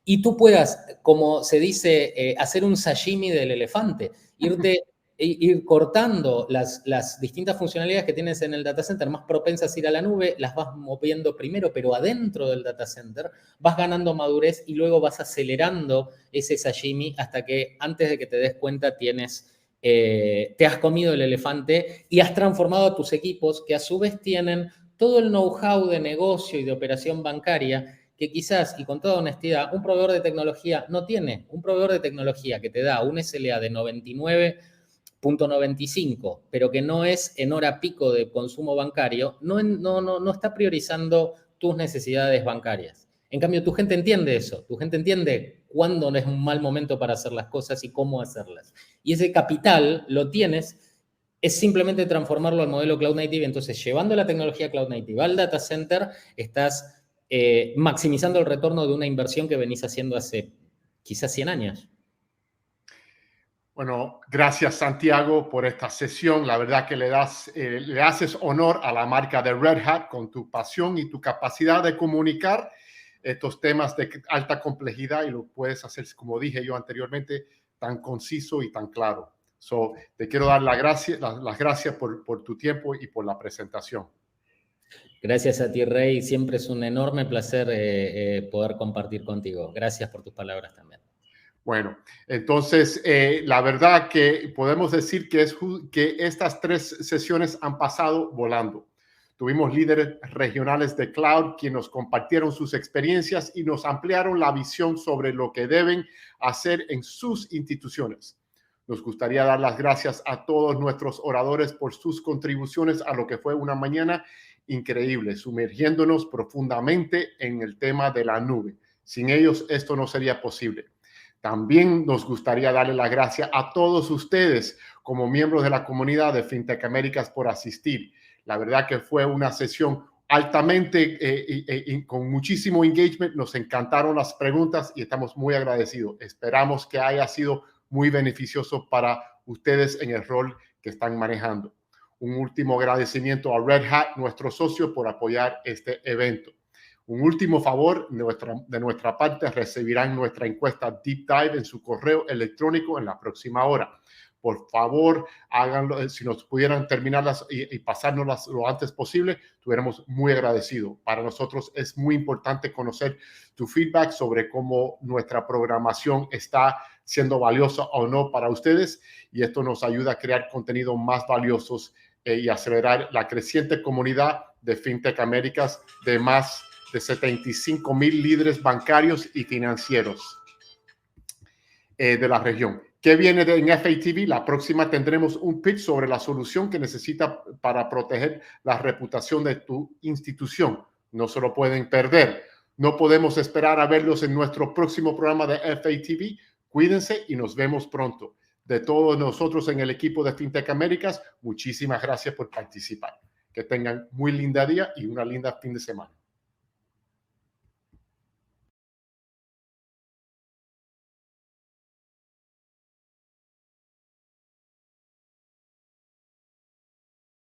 Y tú puedas, como se dice, hacer un sashimi del elefante, ir cortando las distintas funcionalidades que tienes en el data center, más propensas a ir a la nube, las vas moviendo primero, pero adentro del data center vas ganando madurez y luego vas acelerando ese sashimi hasta que antes de que te des cuenta te has comido el elefante y has transformado a tus equipos, que a su vez tienen todo el know-how de negocio y de operación bancaria que quizás, y con toda honestidad, un proveedor de tecnología no tiene. Un proveedor de tecnología que te da un SLA de 99.95, pero que no es en hora pico de consumo bancario, no está priorizando tus necesidades bancarias. En cambio, tu gente entiende eso. Tu gente entiende cuándo es un mal momento para hacer las cosas y cómo hacerlas. Y ese capital lo tienes, es simplemente transformarlo al modelo Cloud Native. Entonces, llevando la tecnología Cloud Native al data center, estás maximizando el retorno de una inversión que venís haciendo hace quizás 100 años. Bueno, gracias Santiago por esta sesión. La verdad que le haces honor a la marca de Red Hat con tu pasión y tu capacidad de comunicar estos temas de alta complejidad, y lo puedes hacer, como dije yo anteriormente, tan conciso y tan claro. Te quiero dar las gracias por tu tiempo y por la presentación. Gracias a ti, Rey. Siempre es un enorme placer poder compartir contigo. Gracias por tus palabras también. Bueno, entonces, la verdad que podemos decir que estas 3 sesiones han pasado volando. Tuvimos líderes regionales de cloud quienes nos compartieron sus experiencias y nos ampliaron la visión sobre lo que deben hacer en sus instituciones. Nos gustaría dar las gracias a todos nuestros oradores por sus contribuciones a lo que fue una mañana increíble, sumergiéndonos profundamente en el tema de la nube. Sin ellos, esto no sería posible. También nos gustaría darle las gracias a todos ustedes como miembros de la comunidad de FinTech Américas por asistir. La verdad que fue una sesión altamente con muchísimo engagement. Nos encantaron las preguntas y estamos muy agradecidos. Esperamos que haya sido muy beneficioso para ustedes en el rol que están manejando. Un último agradecimiento a Red Hat, nuestro socio, por apoyar este evento. Un último favor de nuestra parte, recibirán nuestra encuesta Deep Dive en su correo electrónico en la próxima hora. Por favor, háganlo. Si nos pudieran terminarlas y pasárnoslas lo antes posible, estuviéramos muy agradecidos. Para nosotros es muy importante conocer tu feedback sobre cómo nuestra programación está siendo valiosa o no para ustedes, y esto nos ayuda a crear contenido más valiosos y acelerar la creciente comunidad de FinTech Américas de más de 75,000 líderes bancarios y financieros de la región. ¿Qué viene en FATV? La próxima tendremos un pitch sobre la solución que necesita para proteger la reputación de tu institución. No se lo pueden perder. No podemos esperar a verlos en nuestro próximo programa de FATV. Cuídense y nos vemos pronto. De todos nosotros en el equipo de FinTech Américas, muchísimas gracias por participar. Que tengan muy linda día y una linda fin de semana.